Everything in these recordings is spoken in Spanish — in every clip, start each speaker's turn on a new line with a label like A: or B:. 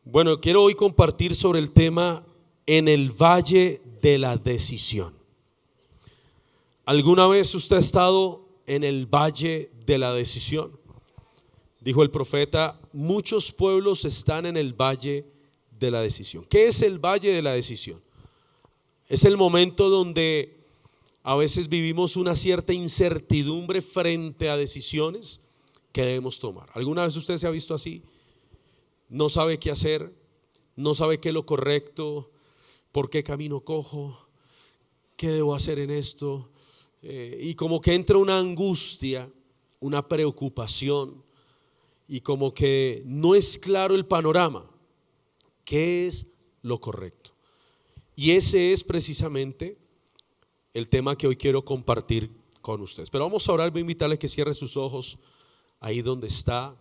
A: Bueno, quiero hoy compartir sobre el tema en el valle de la decisión. ¿Alguna vez usted ha estado en el valle de la decisión? Dijo el profeta, muchos pueblos están en el valle de la decisión. ¿Qué es el valle de la decisión? Es el momento donde a veces vivimos una cierta incertidumbre frente a decisiones que debemos tomar. ¿Alguna vez usted se ha visto así? No sabe qué hacer, no sabe qué es lo correcto, por qué camino cojo, qué debo hacer en esto, y como que entra una angustia, una preocupación, y como que no es claro el panorama, qué es lo correcto. Y ese es precisamente el tema que hoy quiero compartir con ustedes. Pero vamos a orar, voy a invitarle que cierre sus ojos ahí donde está,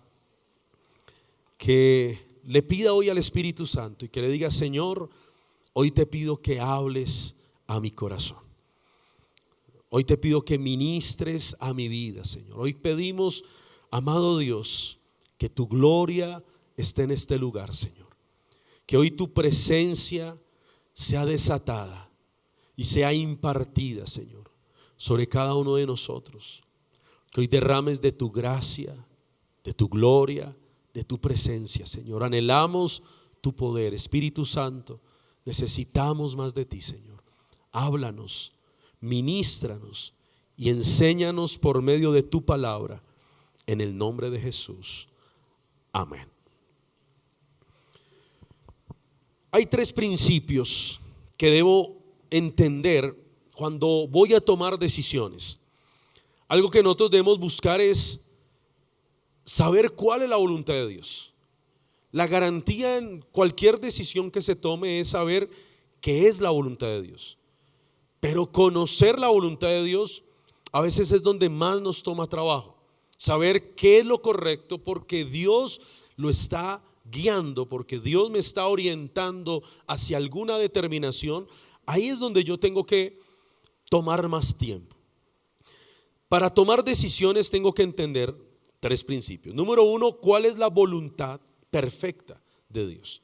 A: que le pida hoy al Espíritu Santo y que le diga: Señor, hoy te pido que hables a mi corazón. Hoy te pido que ministres a mi vida, Señor. Hoy pedimos, amado Dios, que tu gloria esté en este lugar, Señor. Que hoy tu presencia sea desatada y sea impartida, Señor, sobre cada uno de nosotros. Que hoy derrames de tu gracia, de tu gloria, de tu presencia, Señor. Anhelamos tu poder, Espíritu Santo. Necesitamos más de ti, Señor. Háblanos, ministranos y enséñanos por medio de tu palabra, en el nombre de Jesús. Amén. Hay tres principios que debo entender cuando voy a tomar decisiones. Algo que nosotros debemos buscar es saber cuál es la voluntad de Dios. La garantía en cualquier decisión que se tome es saber qué es la voluntad de Dios. Pero conocer la voluntad de Dios a veces es donde más nos toma trabajo. Saber qué es lo correcto, porque Dios lo está guiando, porque Dios me está orientando hacia alguna determinación. Ahí es donde yo tengo que tomar más tiempo. Para tomar decisiones tengo que entender tres principios. Número uno, ¿cuál es la voluntad perfecta de Dios?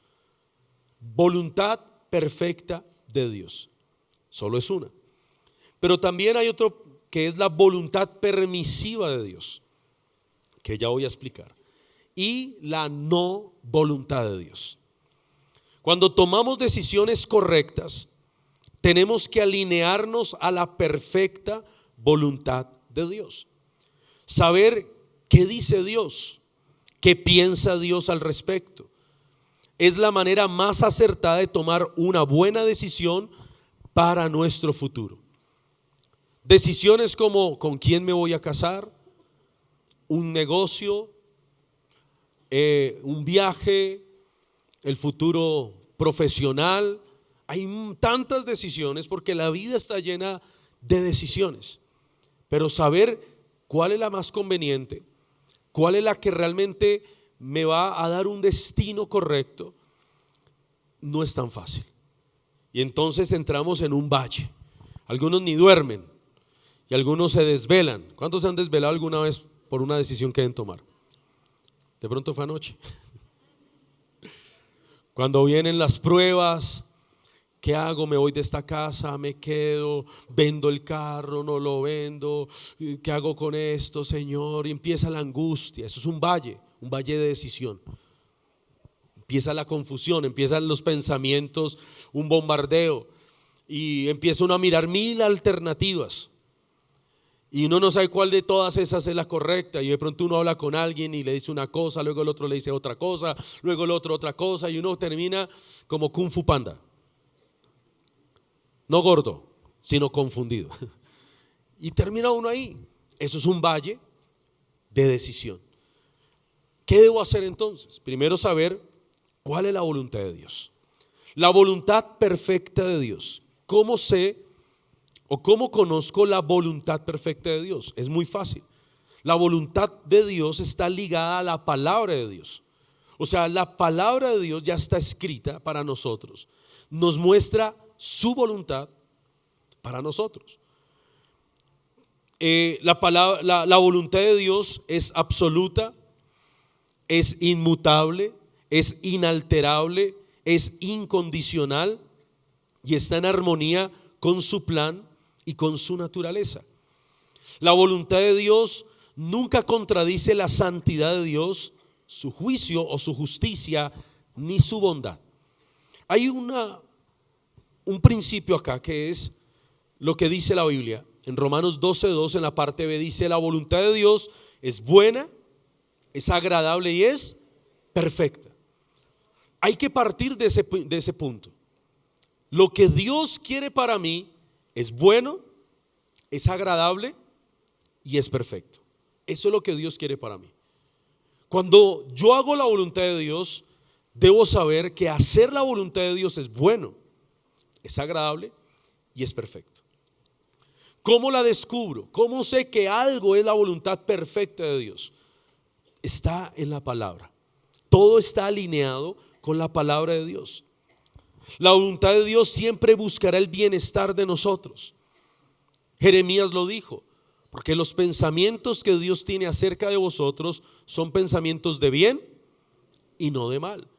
A: Voluntad perfecta de Dios. Solo es una. Pero también hay otro que es la voluntad permisiva de Dios, que ya voy a explicar. Y la no voluntad de Dios. Cuando tomamos decisiones correctas, tenemos que alinearnos a la perfecta voluntad de Dios. Saber qué dice Dios, qué piensa Dios al respecto. Es la manera más acertada de tomar una buena decisión para nuestro futuro. Decisiones como con quién me voy a casar, un negocio, un viaje, el futuro profesional. Hay tantas decisiones porque la vida está llena de decisiones. Pero saber cuál es la más conveniente, cuál es la que realmente me va a dar un destino correcto, no es tan fácil. Y entonces entramos en un valle. Algunos ni duermen y algunos se desvelan. ¿Cuántos se han desvelado alguna vez por una decisión que deben tomar? De pronto fue anoche. Cuando vienen las pruebas, ¿qué hago? ¿Me voy de esta casa? ¿Me quedo? ¿Vendo el carro? ¿No lo vendo? ¿Qué hago con esto, Señor? Y empieza la angustia. Eso es un valle de decisión. Empieza la confusión, empiezan los pensamientos, un bombardeo. Y empieza uno a mirar 1000 alternativas. Y uno no sabe cuál de todas esas es la correcta. Y de pronto uno habla con alguien y le dice una cosa, luego el otro le dice otra cosa, luego el otro otra cosa. Y uno termina como Kung Fu Panda. No gordo, sino confundido. Y termina uno ahí. Eso es un valle de decisión. ¿Qué debo hacer entonces? Primero saber cuál es la voluntad de Dios. La voluntad perfecta de Dios. ¿Cómo sé o cómo conozco la voluntad perfecta de Dios? Es muy fácil. La voluntad de Dios está ligada a la palabra de Dios. O sea, la palabra de Dios ya está escrita para nosotros. Nos muestra su voluntad para nosotros. La voluntad de Dios es absoluta, es inmutable, es inalterable, es incondicional y está en armonía con su plan y con su naturaleza. La voluntad de Dios nunca contradice la santidad de Dios, su juicio o su justicia, ni su bondad. Hay un principio acá que es lo que dice la Biblia. En Romanos 12:2, en la parte B, dice: la voluntad de Dios es buena, es agradable y es perfecta. Hay que partir de ese punto. Lo que Dios quiere para mí es bueno, es agradable y es perfecto. Eso es lo que Dios quiere para mí. Cuando yo hago la voluntad de Dios, debo saber que hacer la voluntad de Dios es bueno, es agradable y es perfecto. ¿Cómo la descubro? ¿Cómo sé que algo es la voluntad perfecta de Dios? Está en la palabra. Todo está alineado con la palabra de Dios. La voluntad de Dios siempre buscará el bienestar de nosotros. Jeremías lo dijo: porque los pensamientos que Dios tiene acerca de vosotros son pensamientos de bien y no de mal,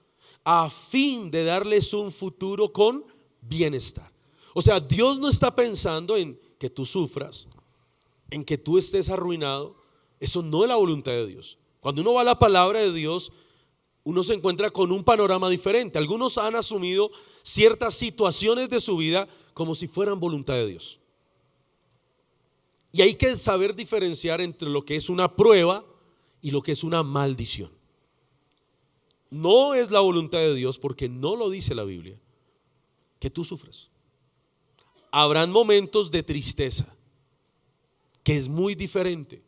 A: a fin de darles un futuro con bienestar. O sea, Dios no está pensando en que tú sufras, en que tú estés arruinado. Eso no es la voluntad de Dios. Cuando uno va a la palabra de Dios, uno se encuentra con un panorama diferente. Algunos han asumido ciertas situaciones de su vida como si fueran voluntad de Dios. Y hay que saber diferenciar entre lo que es una prueba y lo que es una maldición. No es la voluntad de Dios, porque no lo dice la Biblia, que tú sufras. Habrán momentos de tristeza, que es muy diferente.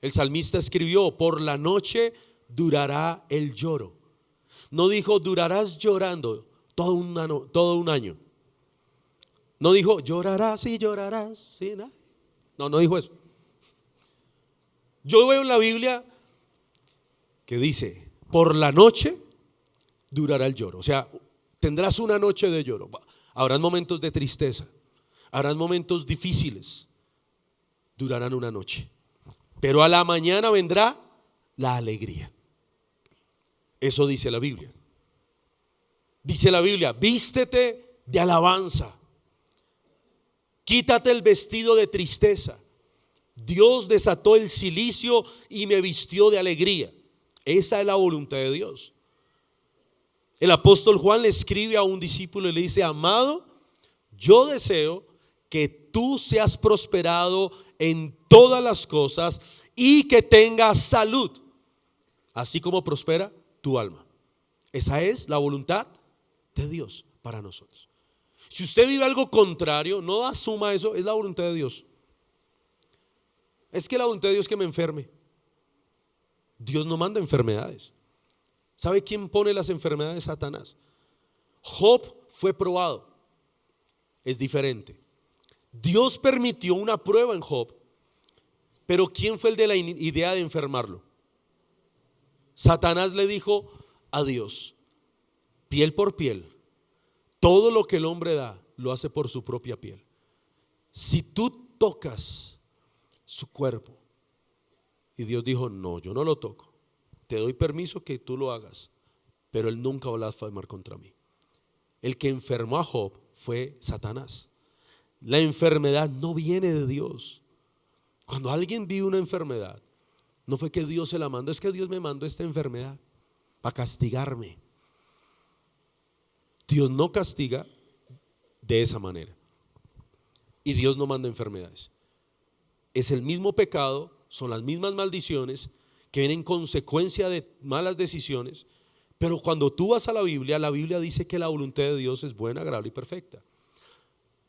A: El salmista escribió: por la noche durará el lloro. No dijo durarás llorando todo un año. No dijo llorarás y llorarás sin nada. No dijo eso. Yo veo en la Biblia que dice: por la noche durará el lloro. O sea, tendrás una noche de lloro. Habrán momentos de tristeza, habrán momentos difíciles, durarán una noche, pero a la mañana vendrá la alegría. Eso dice la Biblia. Dice la Biblia: vístete de alabanza, quítate el vestido de tristeza. Dios desató el cilicio y me vistió de alegría. Esa es la voluntad de Dios. El apóstol Juan le escribe a un discípulo y le dice: amado, yo deseo que tú seas prosperado en todas las cosas y que tengas salud, así como prospera tu alma. Esa es la voluntad de Dios para nosotros. Si usted vive algo contrario, no asuma eso, es la voluntad de Dios. Es que la voluntad de Dios es que me enferme. Dios no manda enfermedades. ¿Sabe quién pone las enfermedades? Satanás. Job fue probado. Es diferente. Dios permitió una prueba en Job, pero ¿quién fue el de la idea de enfermarlo? Satanás le dijo a Dios: piel por piel, todo lo que el hombre da lo hace por su propia piel. Si tú tocas su cuerpo, y Dios dijo: no, yo no lo toco, te doy permiso que tú lo hagas, pero él nunca va a blasfemar contra mí. El que enfermó a Job fue Satanás. La enfermedad no viene de Dios. Cuando alguien vive una enfermedad, no fue que Dios se la mandó, es que Dios me mandó esta enfermedad para castigarme. Dios no castiga de esa manera. Y Dios no manda enfermedades. Es el mismo pecado, son las mismas maldiciones que vienen en consecuencia de malas decisiones. Pero cuando tú vas a la Biblia dice que la voluntad de Dios es buena, agradable y perfecta.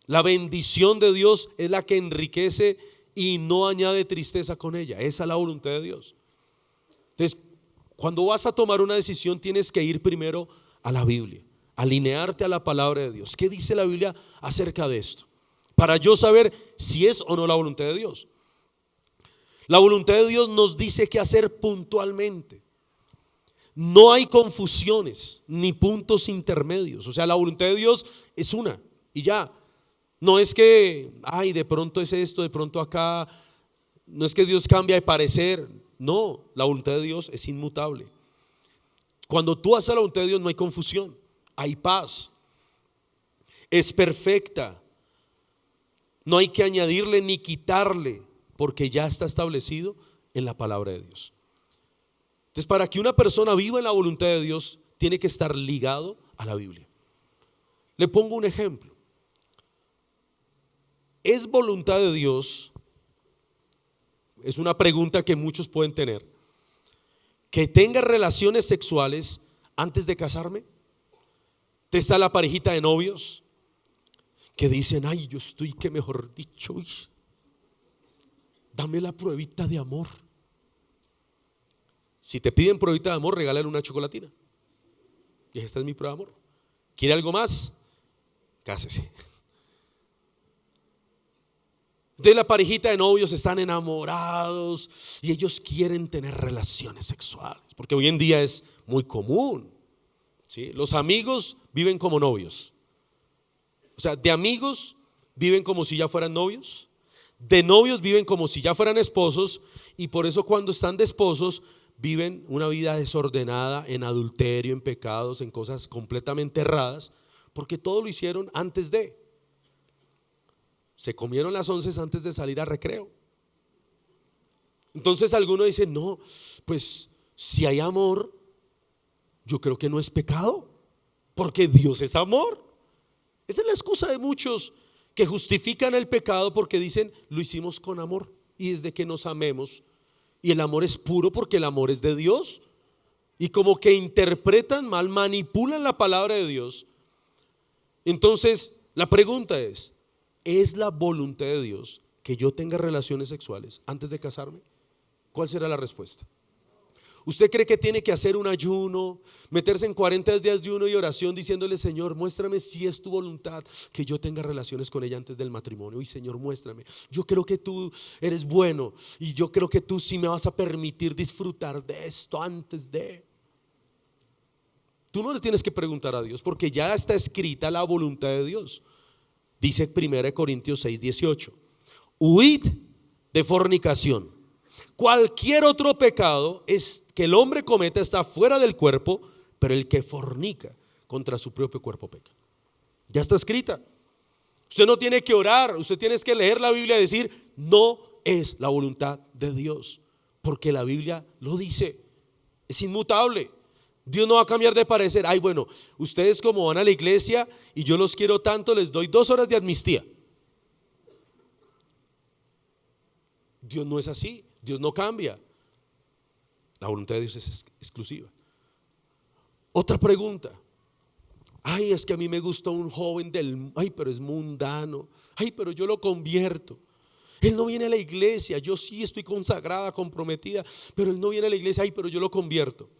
A: La bendición de Dios es la que enriquece y no añade tristeza con ella. Esa es la voluntad de Dios. Entonces, cuando vas a tomar una decisión, tienes que ir primero a la Biblia, alinearte a la palabra de Dios. ¿Qué dice la Biblia acerca de esto? Para yo saber si es o no la voluntad de Dios. La voluntad de Dios nos dice qué hacer puntualmente. No hay confusiones ni puntos intermedios. O sea, la voluntad de Dios es una y ya. No es que, de pronto es esto, de pronto acá. No es que Dios cambia de parecer. No, la voluntad de Dios es inmutable. Cuando tú haces la voluntad de Dios no hay confusión, hay paz. Es perfecta. No hay que añadirle ni quitarle, porque ya está establecido en la palabra de Dios. Entonces, para que una persona viva en la voluntad de Dios, tiene que estar ligado a la Biblia. Le pongo un ejemplo. ¿Es voluntad de Dios? Es una pregunta que muchos pueden tener. ¿Que tenga relaciones sexuales antes de casarme? Te está la parejita de novios que dicen, ay, yo estoy que mejor dicho, uy, dame la pruebita de amor. Si te piden pruebita de amor, regálale una chocolatina. Y esta es mi prueba de amor. ¿Quiere algo más? Cásese. Entonces la parejita de novios están enamorados y ellos quieren tener relaciones sexuales, porque hoy en día es muy común, ¿sí? Los amigos viven como novios. O sea, de amigos viven como si ya fueran novios, de novios viven como si ya fueran esposos, y por eso cuando están de esposos viven una vida desordenada en adulterio, en pecados, en cosas completamente erradas, porque todo lo hicieron antes de. Se comieron las 11 antes de salir a recreo. Entonces algunos dicen, no, pues si hay amor, yo creo que no es pecado, porque Dios es amor. Esa es la excusa de muchos que justifican el pecado porque dicen, lo hicimos con amor y desde que nos amemos. Y el amor es puro porque el amor es de Dios. Y como que interpretan mal, manipulan la palabra de Dios. Entonces la pregunta ¿es la voluntad de Dios que yo tenga relaciones sexuales antes de casarme? ¿Cuál será la respuesta? ¿Usted cree que tiene que hacer un ayuno, meterse en 40 días de ayuno y oración diciéndole, Señor, muéstrame si es tu voluntad que yo tenga relaciones con ella antes del matrimonio? Y Señor, muéstrame, yo creo que tú eres bueno y yo creo que tú sí me vas a permitir disfrutar de esto antes de. Tú no le tienes que preguntar a Dios porque ya está escrita la voluntad de Dios. Dice 1 Corintios 6:18, huid de fornicación. Cualquier otro pecado es que el hombre cometa está fuera del cuerpo, pero el que fornica contra su propio cuerpo peca. Ya está escrita. Usted no tiene que orar, usted tiene que leer la Biblia y decir, no es la voluntad de Dios, porque la Biblia lo dice, es inmutable. Dios no va a cambiar de parecer. Ay, bueno, ustedes como van a la iglesia y yo los quiero tanto, les doy 2 horas de amnistía. Dios no es así, Dios no cambia. La voluntad de Dios es exclusiva. Otra pregunta. Ay, es que a mí me gusta un joven ay, pero es mundano. Ay, pero yo lo convierto. Él no viene a la iglesia, yo sí estoy consagrada, comprometida, pero él no viene a la iglesia. Ay, pero yo lo convierto.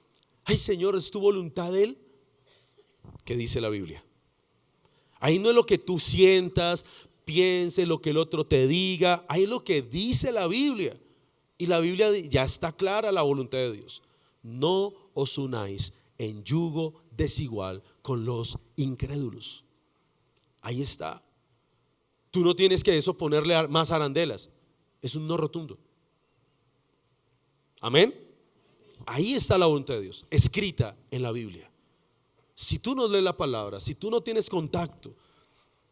A: Ay, Señor, ¿es tu voluntad de él? ¿Qué dice la Biblia? Ahí no es lo que tú sientas, pienses, lo que el otro te diga. Ahí es lo que dice la Biblia. Y la Biblia ya está clara, la voluntad de Dios. No os unáis en yugo desigual con los incrédulos. Ahí está. Tú no tienes que eso ponerle más arandelas. Es un no rotundo. Amén. Ahí está la voluntad de Dios, escrita en la Biblia. Si tú no lees la palabra, si tú no tienes contacto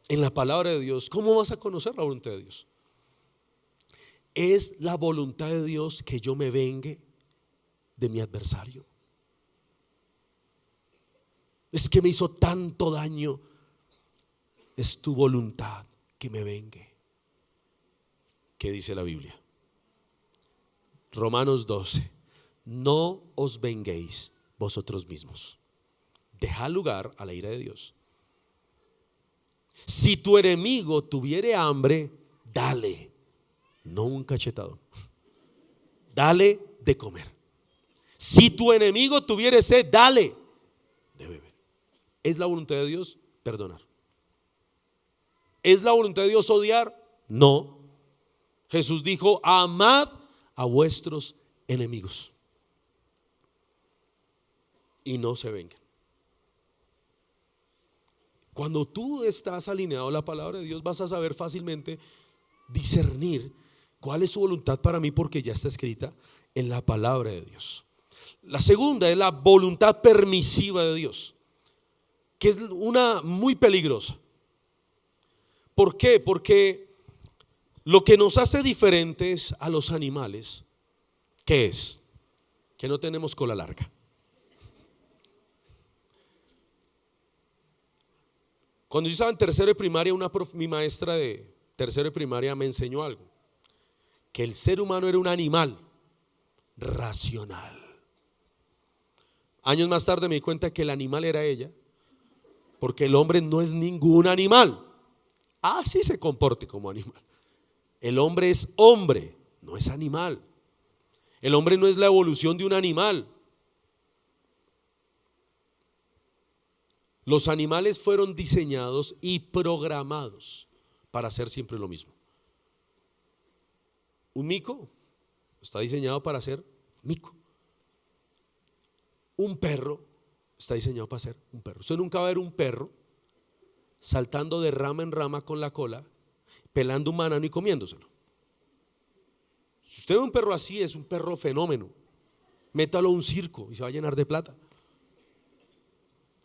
A: en la palabra de Dios, ¿cómo vas a conocer la voluntad de Dios? ¿Es la voluntad de Dios que yo me vengue de mi adversario? Es que me hizo tanto daño. Es tu voluntad que me vengue. ¿Qué dice la Biblia? Romanos 12. No os venguéis vosotros mismos. Deja lugar a la ira de Dios. Si tu enemigo tuviere hambre, dale, no un cachetado, dale de comer. Si tu enemigo tuviere sed, dale de beber. ¿Es la voluntad de Dios perdonar? ¿Es la voluntad de Dios odiar? No. Jesús dijo, amad a vuestros enemigos y no se vengan. Cuando tú estás alineado a la palabra de Dios, vas a saber fácilmente discernir cuál es su voluntad para mí, porque ya está escrita en la palabra de Dios. La segunda es la voluntad permisiva de Dios, que es una muy peligrosa. ¿Por qué? Porque lo que nos hace diferentes a los animales, ¿qué es? Que no tenemos cola larga. Cuando yo estaba en tercero de primaria, mi maestra de tercero de primaria me enseñó algo: que el ser humano era un animal racional. Años más tarde me di cuenta que el animal era ella, porque el hombre no es ningún animal, así se comporte como animal. El hombre es hombre, no es animal. El hombre no es la evolución de un animal. Los animales fueron diseñados y programados para hacer siempre lo mismo. Un mico está diseñado para ser mico. Un perro está diseñado para ser un perro. Usted nunca va a ver un perro saltando de rama en rama con la cola, pelando un banano y comiéndoselo. Si usted ve un perro así, es un perro fenómeno. Métalo a un circo y se va a llenar de plata.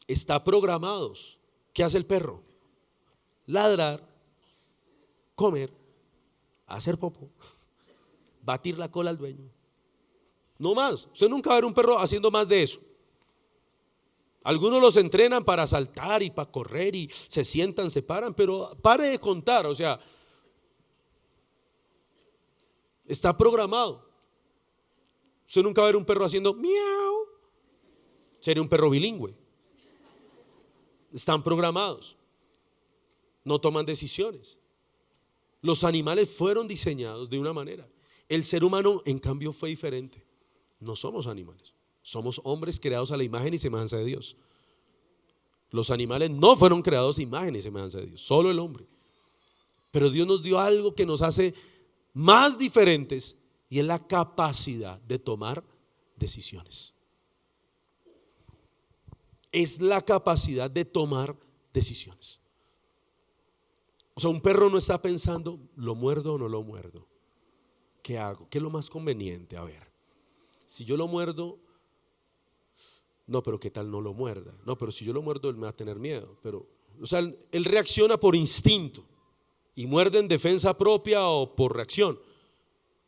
A: Está programados. ¿Qué hace el perro? Ladrar, comer, hacer popó, batir la cola al dueño. No más. Usted nunca va a ver un perro haciendo más de eso. Algunos los entrenan para saltar y para correr y se sientan, se paran, pero pare de contar, o sea, está programado. Usted nunca va a ver un perro haciendo miau. Sería un perro bilingüe. Están programados. No toman decisiones. Los animales fueron diseñados de una manera. El ser humano, en cambio, fue diferente. No somos animales. Somos hombres creados a la imagen y semejanza de Dios. Los animales no fueron creados a imagen y semejanza de Dios, solo el hombre. Pero Dios nos dio algo que nos hace más diferentes, y es la capacidad de tomar decisiones. Es la capacidad de tomar decisiones. O sea, un perro no está pensando, ¿lo muerdo o no lo muerdo? ¿Qué hago? ¿Qué es lo más conveniente? A ver, si yo lo muerdo, no, pero ¿qué tal no lo muerda? No, pero si yo lo muerdo, él me va a tener miedo. Pero, o sea, él reacciona por instinto y muerde en defensa propia o por reacción,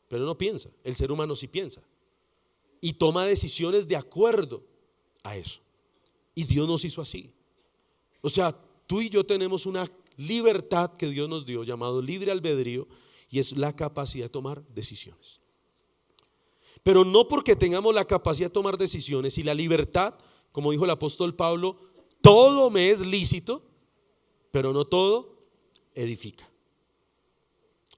A: pero no piensa. El ser humano sí piensa y toma decisiones de acuerdo a eso. Y Dios nos hizo así. O sea, tú y yo tenemos una libertad que Dios nos dio, llamado libre albedrío, y es la capacidad de tomar decisiones. Pero no porque tengamos la capacidad de tomar decisiones y la libertad, como dijo el apóstol Pablo, todo me es lícito, pero no todo edifica.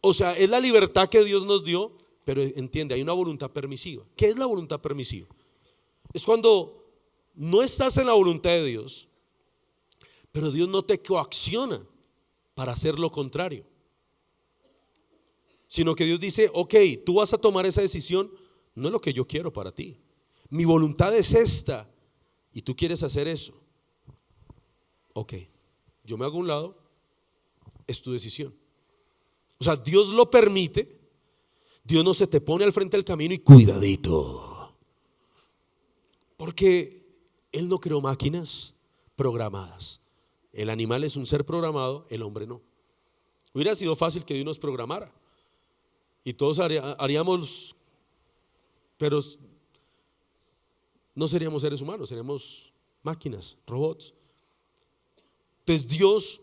A: O sea, es la libertad que Dios nos dio, pero entiende, hay una voluntad permisiva. ¿Qué es la voluntad permisiva? Es cuando no estás en la voluntad de Dios, pero Dios no te coacciona para hacer lo contrario, sino que Dios dice, ok, tú vas a tomar esa decisión, no es lo que yo quiero para ti, mi voluntad es esta y tú quieres hacer eso. Ok, yo me hago a un lado, es tu decisión. O sea, Dios lo permite. Dios no se te pone al frente del camino y cuidadito, porque Él no creó máquinas programadas. El animal es un ser programado, el hombre no. Hubiera sido fácil que Dios nos programara y todos haríamos, pero no seríamos seres humanos, seríamos máquinas, robots. Entonces Dios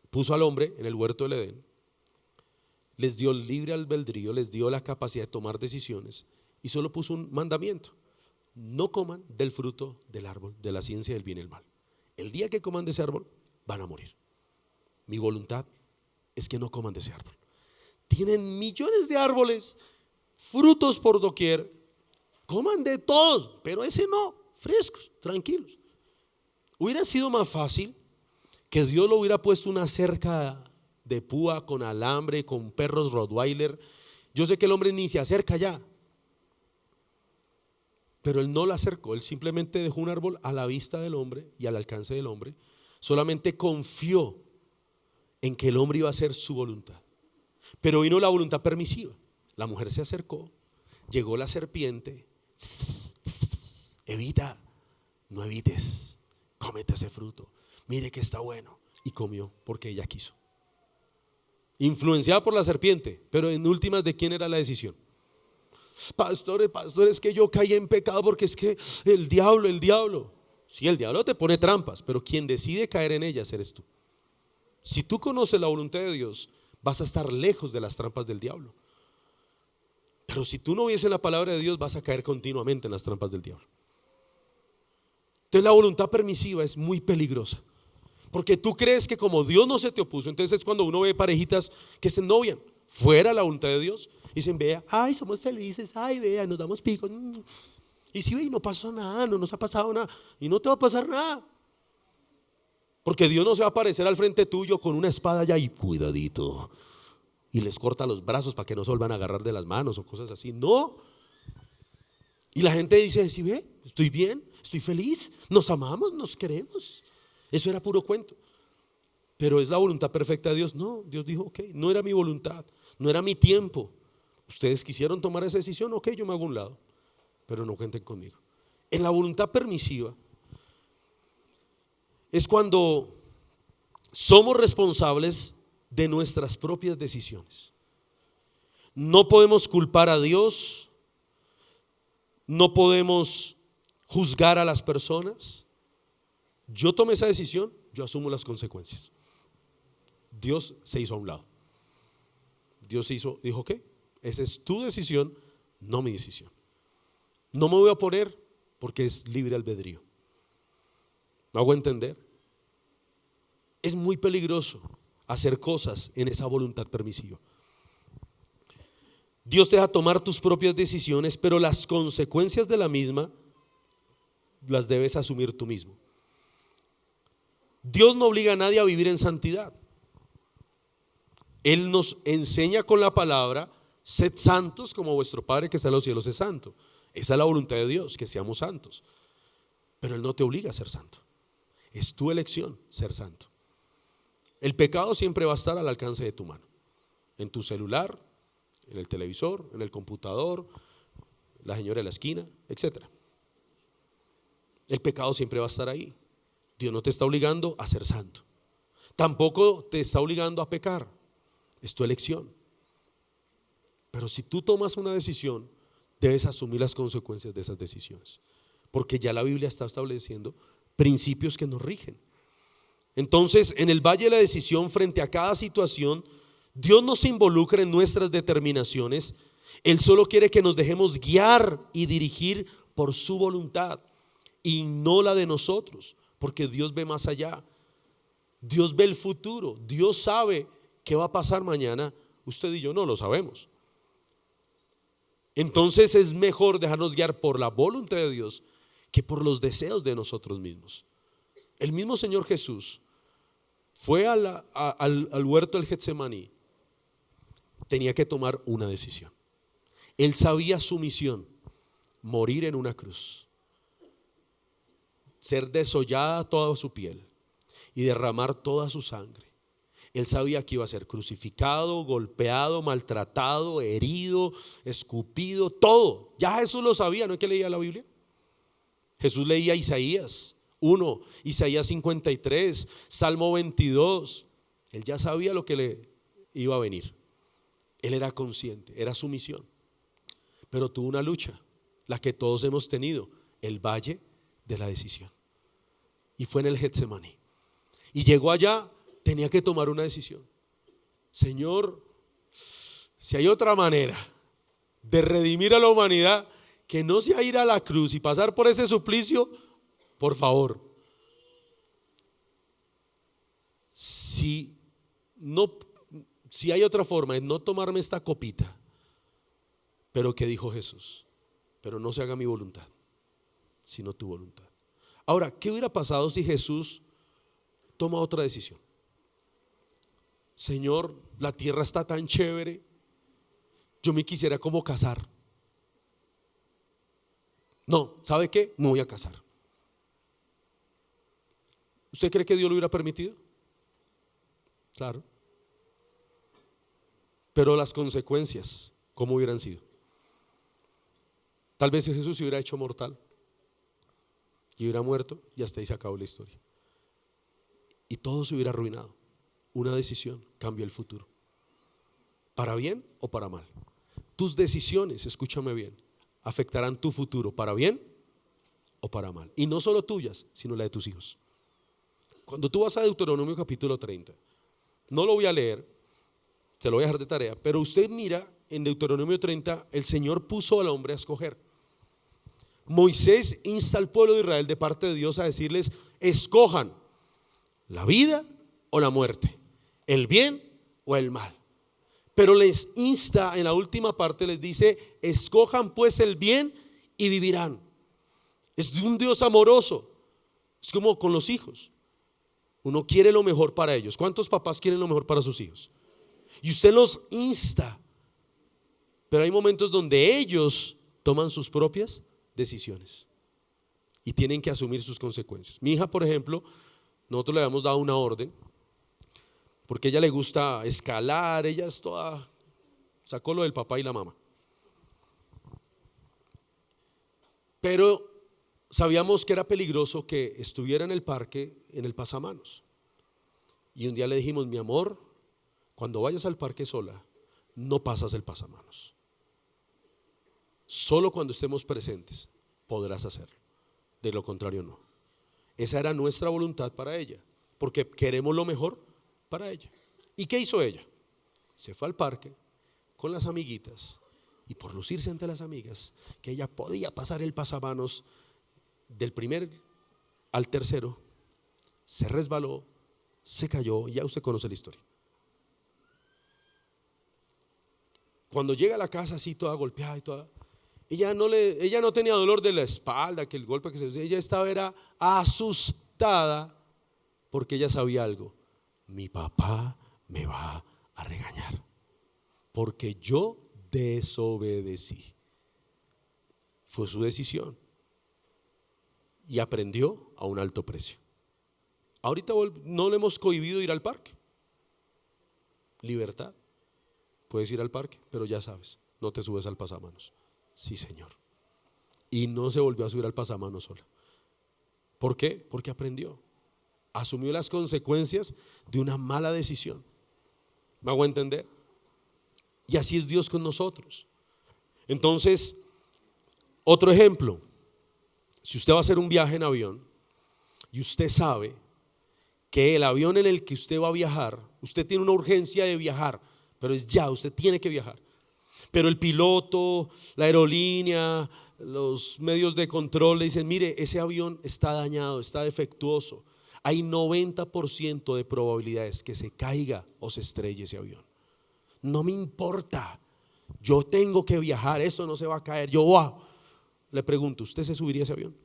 A: puso al hombre en el huerto del Edén, les dio libre albedrío, les dio la capacidad de tomar decisiones y solo puso un mandamiento: no coman del fruto del árbol de la ciencia del bien y el mal. El día que coman de ese árbol van a morir. Mi voluntad es que no coman de ese árbol. Tienen millones de árboles, frutos por doquier, coman de todos, pero ese no, frescos, tranquilos. Hubiera sido más fácil que Dios lo hubiera puesto una cerca de púa con alambre, con perros Rottweiler. Yo sé que el hombre ni se acerca ya, pero Él no la acercó. Él simplemente dejó un árbol a la vista del hombre y al alcance del hombre. Solamente confió en que el hombre iba a hacer su voluntad. Pero vino la voluntad permisiva. La mujer se acercó, llegó la serpiente, Evita, no evites, cómete ese fruto, mire que está bueno. Y comió porque ella quiso. Influenciada por la serpiente, pero en últimas, ¿de quién era la decisión? Pastor, es que yo caí en pecado porque es que el diablo. Sí, el diablo te pone trampas, pero quien decide caer en ellas eres tú. Si tú conoces la voluntad de Dios, vas a estar lejos de las trampas del diablo. Pero si tú no vives en la palabra de Dios, vas a caer continuamente en las trampas del diablo. Entonces la voluntad permisiva es muy peligrosa, porque tú crees que como Dios no se te opuso, entonces es cuando uno ve parejitas que se novian fuera de la voluntad de Dios y dicen, vea, ay, somos felices, ay, vea, nos damos picos. Y si ve, no pasó nada, no nos ha pasado nada, y no te va a pasar nada. Porque Dios no se va a aparecer al frente tuyo con una espada allá y cuidadito, y les corta los brazos para que no se vuelvan a agarrar de las manos o cosas así. No. Y la gente dice, si ve, estoy bien, estoy feliz, nos amamos, nos queremos. Eso era puro cuento. Pero es la voluntad perfecta de Dios. No, Dios dijo, ok, no era mi voluntad, no era mi tiempo. Ustedes quisieron tomar esa decisión, ok, yo me hago a un lado, pero no cuenten conmigo. En la voluntad permisiva es cuando somos responsables de nuestras propias decisiones. No podemos culpar a Dios, no podemos juzgar a las personas. Yo tomé esa decisión, yo asumo las consecuencias. Dios se hizo a un lado. Dios dijo, ok, esa es tu decisión, no mi decisión. No me voy a oponer porque es libre albedrío. ¿Me hago entender? Es muy peligroso hacer cosas en esa voluntad permisiva. Dios te deja tomar tus propias decisiones, pero las consecuencias de la misma las debes asumir tú mismo. Dios no obliga a nadie a vivir en santidad. Él nos enseña con la palabra, sed santos como vuestro Padre que está en los cielos es santo. Esa es la voluntad de Dios, que seamos santos. Pero Él no te obliga a ser santo. Es tu elección ser santo. El pecado siempre va a estar al alcance de tu mano. En tu celular, en el televisor, en el computador, la señora de la esquina, etc. El pecado siempre va a estar ahí. Dios no te está obligando a ser santo. Tampoco te está obligando a pecar. Es tu elección. Pero si tú tomas una decisión, debes asumir las consecuencias de esas decisiones. Porque ya la Biblia está estableciendo principios que nos rigen. Entonces, en el valle de la decisión, frente a cada situación, Dios no se involucra en nuestras determinaciones. Él solo quiere que nos dejemos guiar y dirigir por su voluntad y no la de nosotros, porque Dios ve más allá. Dios ve el futuro. Dios sabe qué va a pasar mañana. Usted y yo no lo sabemos. Entonces es mejor dejarnos guiar por la voluntad de Dios que por los deseos de nosotros mismos. El mismo Señor Jesús fue al huerto del Getsemaní. Tenía que tomar una decisión. Él sabía su misión: morir en una cruz, ser desollada toda su piel y derramar toda su sangre. Él sabía que iba a ser crucificado, golpeado, maltratado, herido, escupido, todo. Ya Jesús lo sabía, ¿no es que leía la Biblia? Jesús leía Isaías 1, Isaías 53, Salmo 22. Él ya sabía lo que le iba a venir. Él era consciente, era su misión. Pero tuvo una lucha, la que todos hemos tenido, el valle de la decisión. Y fue en el Getsemaní. Y llegó allá, tenía que tomar una decisión. Señor, si hay otra manera de redimir a la humanidad que no sea ir a la cruz y pasar por ese suplicio, por favor. Si hay otra forma de no tomarme esta copita, pero ¿qué dijo Jesús? Pero no se haga mi voluntad, sino tu voluntad. Ahora, ¿qué hubiera pasado si Jesús toma otra decisión? Señor, la tierra está tan chévere, yo me quisiera como casar. No, ¿sabe qué? Me voy a casar. ¿Usted cree que Dios lo hubiera permitido? Claro. Pero las consecuencias, ¿cómo hubieran sido? Tal vez Jesús se hubiera hecho mortal. y hubiera muerto y hasta ahí se acabó la historia. Y todo se hubiera arruinado. Una decisión cambia el futuro, para bien o para mal. Tus decisiones, escúchame bien, afectarán tu futuro para bien o para mal. Y no solo tuyas, sino la de tus hijos. Cuando tú vas a Deuteronomio capítulo 30, no lo voy a leer, se lo voy a dejar de tarea, pero usted mira en Deuteronomio 30, el Señor puso al hombre a escoger. Moisés insta al pueblo de Israel de parte de Dios a decirles: escojan la vida o la muerte, el bien o el mal. Pero les insta en la última parte, les dice: escojan pues el bien y vivirán. Es de un Dios amoroso. Es como con los hijos. Uno quiere lo mejor para ellos. ¿Cuántos papás quieren lo mejor para sus hijos? Y usted los insta, pero hay momentos donde ellos toman sus propias decisiones y tienen que asumir sus consecuencias. Mi hija, por ejemplo, nosotros le habíamos dado una orden porque a ella le gusta escalar, ella es toda, sacó lo del papá y la mamá. Pero sabíamos que era peligroso que estuviera en el parque, en el pasamanos. Y un día le dijimos: mi amor, cuando vayas al parque sola, no pasas el pasamanos. Solo cuando estemos presentes podrás hacerlo. De lo contrario, no. Esa era nuestra voluntad para ella, porque queremos lo mejor para ella. ¿Y qué hizo ella? Se fue al parque con las amiguitas, y por lucirse ante las amigas que ella podía pasar el pasamanos del primer al tercero, se resbaló, se cayó, ya usted conoce la historia. Cuando llega a la casa así toda golpeada y toda, ella no tenía dolor de la espalda, que el golpe que se dio, ella era asustada porque ella sabía algo: mi papá me va a regañar porque yo desobedecí. Fue su decisión y aprendió a un alto precio. Ahorita no le hemos cohibido ir al parque. Libertad. Puedes ir al parque, pero ya sabes, no te subes al pasamanos. Sí, señor. Y no se volvió a subir al pasamanos sola. ¿Por qué? Porque aprendió. Asumió las consecuencias de una mala decisión. ¿Me hago entender? Y así es Dios con nosotros. Entonces, otro ejemplo: si usted va a hacer un viaje en avión y usted sabe que el avión en el que usted va a viajar, usted tiene una urgencia de viajar, pero es ya, usted tiene que viajar. Pero el piloto, la aerolínea, los medios de control le dicen: mire, ese avión está dañado, está defectuoso. Hay 90% de probabilidades que se caiga o se estrelle ese avión. No me importa, yo tengo que viajar, eso no se va a caer. Le pregunto: ¿usted se subiría a ese avión?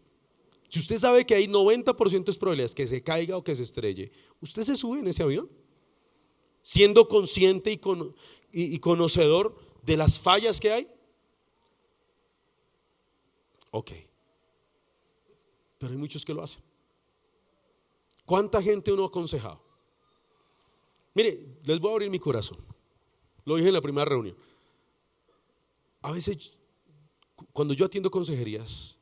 A: Si usted sabe que hay 90% de probabilidades que se caiga o que se estrelle, ¿usted se sube en ese avión? Siendo consciente y conocedor de las fallas que hay. Ok. Pero hay muchos que lo hacen. ¿Cuánta gente uno ha aconsejado? Mire, les voy a abrir mi corazón. Lo dije en la primera reunión. A veces, cuando yo atiendo consejerías,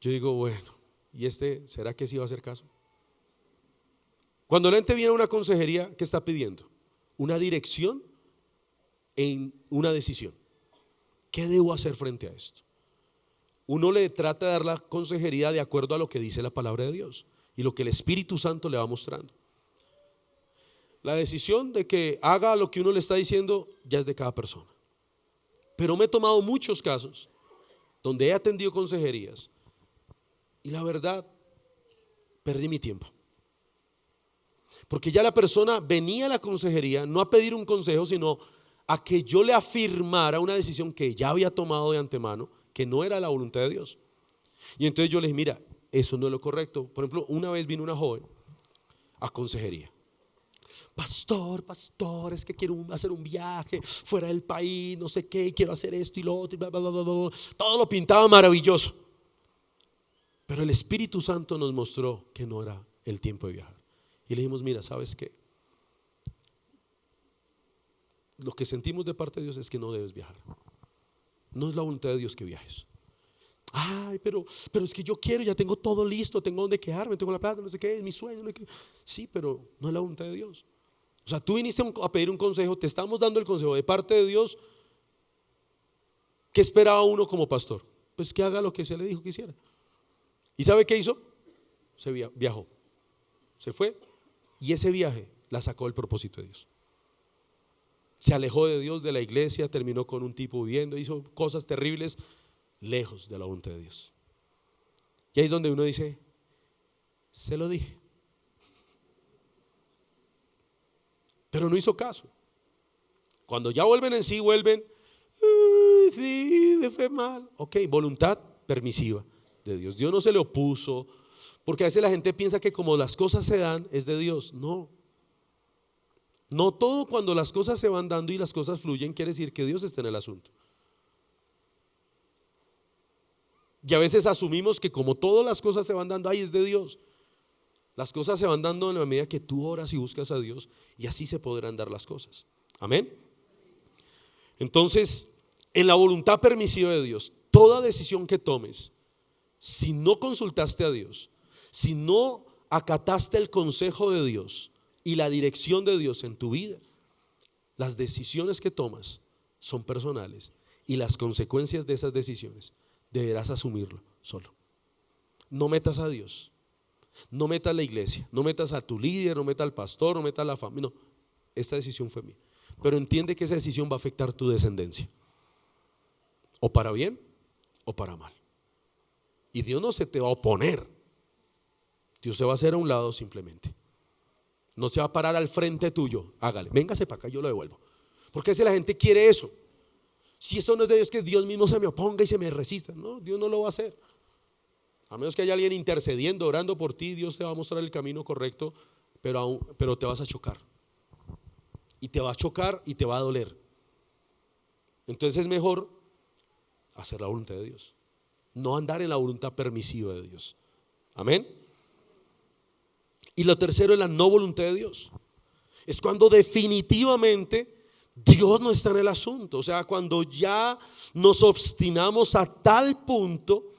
A: yo digo: bueno, ¿y será que sí va a hacer caso? Cuando la gente viene a una consejería, ¿qué está pidiendo? Una dirección en una decisión. ¿Qué debo hacer frente a esto? Uno le trata de dar la consejería de acuerdo a lo que dice la palabra de Dios y lo que el Espíritu Santo le va mostrando. La decisión de que haga lo que uno le está diciendo ya es de cada persona. Pero me he tomado muchos casos donde he atendido consejerías y la verdad, perdí mi tiempo. Porque ya la persona venía a la consejería no a pedir un consejo, sino a que yo le afirmara una decisión que ya había tomado de antemano, que no era la voluntad de Dios. Y entonces yo le dije: mira, eso no es lo correcto. Por ejemplo, una vez vino una joven a consejería: pastor, es que quiero hacer un viaje fuera del país, no sé qué, quiero hacer esto y lo otro, y bla, bla, bla, bla, bla. Todo lo pintaba maravilloso. Pero el Espíritu Santo nos mostró que no era el tiempo de viajar. Y le dijimos: mira, ¿sabes qué? Lo que sentimos de parte de Dios es que no debes viajar. No es la voluntad de Dios que viajes. Ay, pero es que yo quiero, ya tengo todo listo, tengo donde quedarme, tengo la plata, no sé qué, es mi sueño. No sé qué. Sí, pero no es la voluntad de Dios. O sea, tú viniste a pedir un consejo, te estamos dando el consejo de parte de Dios. ¿Qué esperaba uno como pastor? Pues que haga lo que se le dijo que hiciera. ¿Y sabe qué hizo? Se viajó, se fue, y ese viaje la sacó del propósito de Dios. Se alejó de Dios, de la iglesia, terminó con un tipo viviendo, hizo cosas terribles, lejos de la voluntad de Dios. Y ahí es donde uno dice, se lo dije, pero no hizo caso. Cuando ya vuelven en sí, vuelven, sí, me fue mal. Ok, voluntad permisiva de Dios. Dios no se le opuso, porque a veces la gente piensa que como las cosas se dan es de Dios. No, no todo cuando las cosas se van dando y las cosas fluyen quiere decir que Dios está en el asunto. Y a veces asumimos que como todas las cosas se van dando, ahí es de Dios. Las cosas se van dando en la medida que tú oras y buscas a Dios, y así se podrán dar las cosas. Amén. Entonces, en la voluntad permisiva de Dios, toda decisión que tomes, si no consultaste a Dios, si no acataste el consejo de Dios y la dirección de Dios en tu vida, las decisiones que tomas son personales y las consecuencias de esas decisiones deberás asumirlo solo. No metas a Dios, no metas a la iglesia, no metas a tu líder, no metas al pastor, no metas a la familia. No, esta decisión fue mía. Pero entiende que esa decisión va a afectar tu descendencia, o para bien o para mal. Y Dios no se te va a oponer. Dios se va a hacer a un lado simplemente. No se va a parar al frente tuyo. Hágale, véngase para acá, yo lo devuelvo. Porque si la gente quiere eso, si eso no es de Dios, que Dios mismo se me oponga y se me resista. No, Dios no lo va a hacer. A menos que haya alguien intercediendo, orando por ti, Dios te va a mostrar el camino correcto, pero te vas a chocar. Y te va a chocar y te va a doler. Entonces es mejor hacer la voluntad de Dios, no andar en la voluntad permisiva de Dios. Amén. Y lo tercero es la no voluntad de Dios. Es cuando definitivamente Dios no está en el asunto. O sea, cuando ya nos obstinamos a tal punto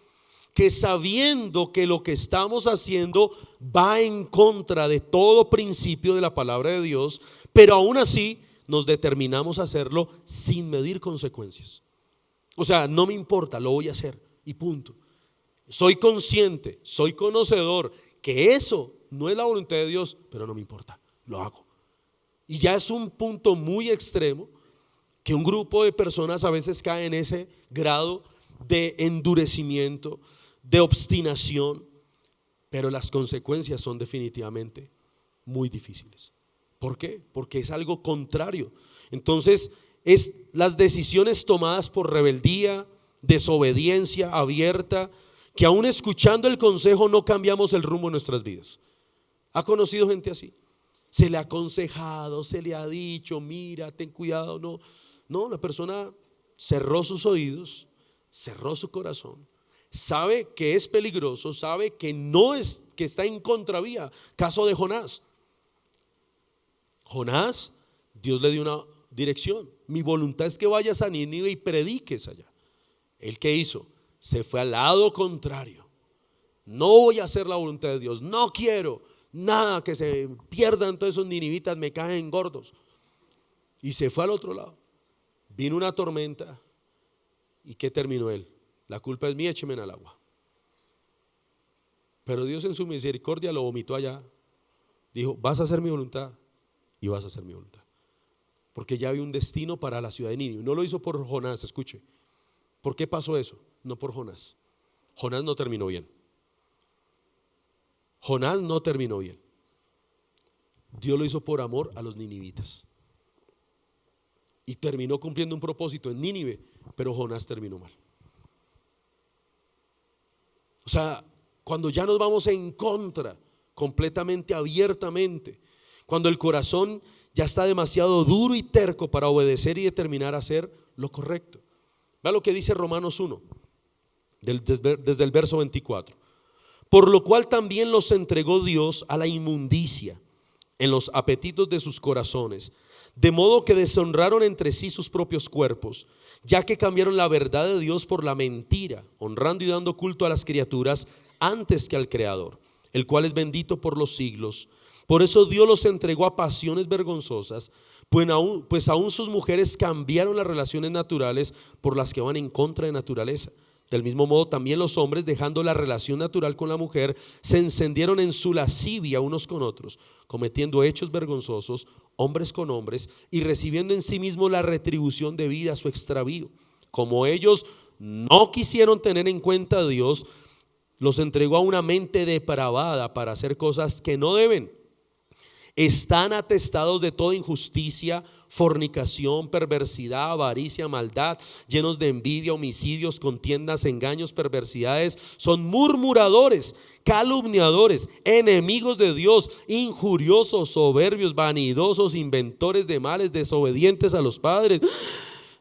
A: que sabiendo que lo que estamos haciendo va en contra de todo principio de la palabra de Dios, pero aún así nos determinamos a hacerlo sin medir consecuencias. O sea, no me importa, lo voy a hacer y punto. Soy consciente, soy conocedor que eso no es la voluntad de Dios, pero no me importa, lo hago. Y ya es un punto muy extremo que un grupo de personas a veces cae en ese grado de endurecimiento, de obstinación, pero las consecuencias son definitivamente muy difíciles. ¿Por qué? Porque es algo contrario. Entonces, es las decisiones tomadas por rebeldía, desobediencia abierta, que aún escuchando el consejo no cambiamos el rumbo de nuestras vidas. ¿Ha conocido gente así? Se le ha aconsejado, se le ha dicho, mira, ten cuidado. No, la persona cerró sus oídos, cerró su corazón, sabe que es peligroso, sabe que no es, que está en contravía. Caso de Jonás. Jonás, Dios le dio una dirección. Mi voluntad es que vayas a Nínive y prediques allá. ¿Él qué hizo? Se fue al lado contrario. No voy a hacer la voluntad de Dios, no quiero nada, que se pierdan todos esos ninivitas, me caen gordos. Y se fue al otro lado. Vino una tormenta. ¿Y qué terminó él? La culpa es mía, écheme al agua. Pero Dios en su misericordia lo vomitó allá. Dijo, vas a hacer mi voluntad y vas a hacer mi voluntad. Porque ya había un destino para la ciudad de Nínive. No lo hizo por Jonás, escuche. ¿Por qué pasó eso? No por Jonás. Jonás no terminó bien. Jonás no terminó bien. Dios lo hizo por amor a los ninivitas. Y terminó cumpliendo un propósito en Nínive, pero Jonás terminó mal. O sea, cuando ya nos vamos en contra, completamente abiertamente, cuando el corazón ya está demasiado duro y terco para obedecer y determinar a hacer lo correcto. Vea lo que dice Romanos 1, desde el verso 24. Por lo cual también los entregó Dios a la inmundicia en los apetitos de sus corazones, de modo que deshonraron entre sí sus propios cuerpos, ya que cambiaron la verdad de Dios por la mentira, honrando y dando culto a las criaturas antes que al Creador, el cual es bendito por los siglos. Por eso Dios los entregó a pasiones vergonzosas, pues aún sus mujeres cambiaron las relaciones naturales por las que van en contra de naturaleza. Del mismo modo también los hombres, dejando la relación natural con la mujer, se encendieron en su lascivia unos con otros, cometiendo hechos vergonzosos, hombres con hombres, y recibiendo en sí mismos la retribución debida a su extravío. Como ellos no quisieron tener en cuenta a Dios, los entregó a una mente depravada para hacer cosas que no deben. Están atestados de toda injusticia, fornicación, perversidad, avaricia, maldad, llenos de envidia, homicidios, contiendas, engaños, perversidades. Son murmuradores, calumniadores, enemigos de Dios, injuriosos, soberbios, vanidosos, inventores de males, desobedientes a los padres,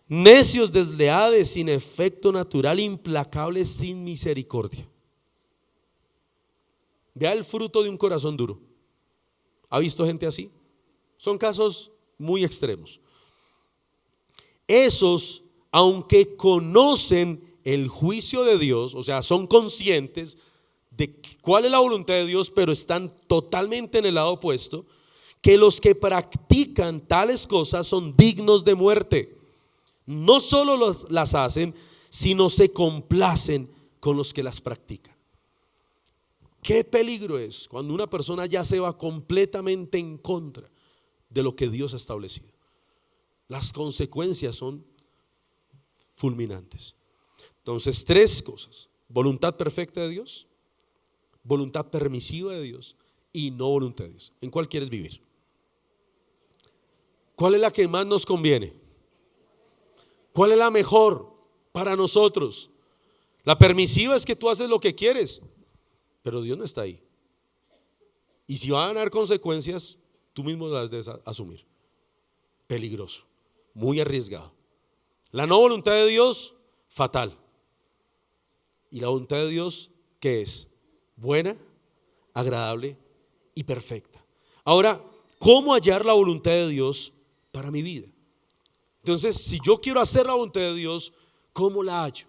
A: necios, desleales, sin efecto natural, implacables, sin misericordia. Vea el fruto de un corazón duro. ¿Ha visto gente así? Son casos muy extremos. Esos, aunque conocen el juicio de Dios, o sea, son conscientes de cuál es la voluntad de Dios, pero están totalmente en el lado opuesto, que los que practican tales cosas son dignos de muerte. No solo las hacen, sino se complacen con los que las practican. Qué peligro es cuando una persona ya se va completamente en contra de lo que Dios ha establecido. Las consecuencias son fulminantes. Entonces, tres cosas: voluntad perfecta de Dios, voluntad permisiva de Dios y no voluntad de Dios. ¿En cuál quieres vivir? ¿Cuál es la que más nos conviene? ¿Cuál es la mejor para nosotros? La permisiva es que tú haces lo que quieres, pero Dios no está ahí. Y si van a haber consecuencias, tú mismo las debes asumir. Peligroso, muy arriesgado. La no voluntad de Dios, fatal. Y la voluntad de Dios, ¿qué es? Buena, agradable y perfecta. Ahora, ¿cómo hallar la voluntad de Dios para mi vida? Entonces, si yo quiero hacer la voluntad de Dios, ¿cómo la hallo?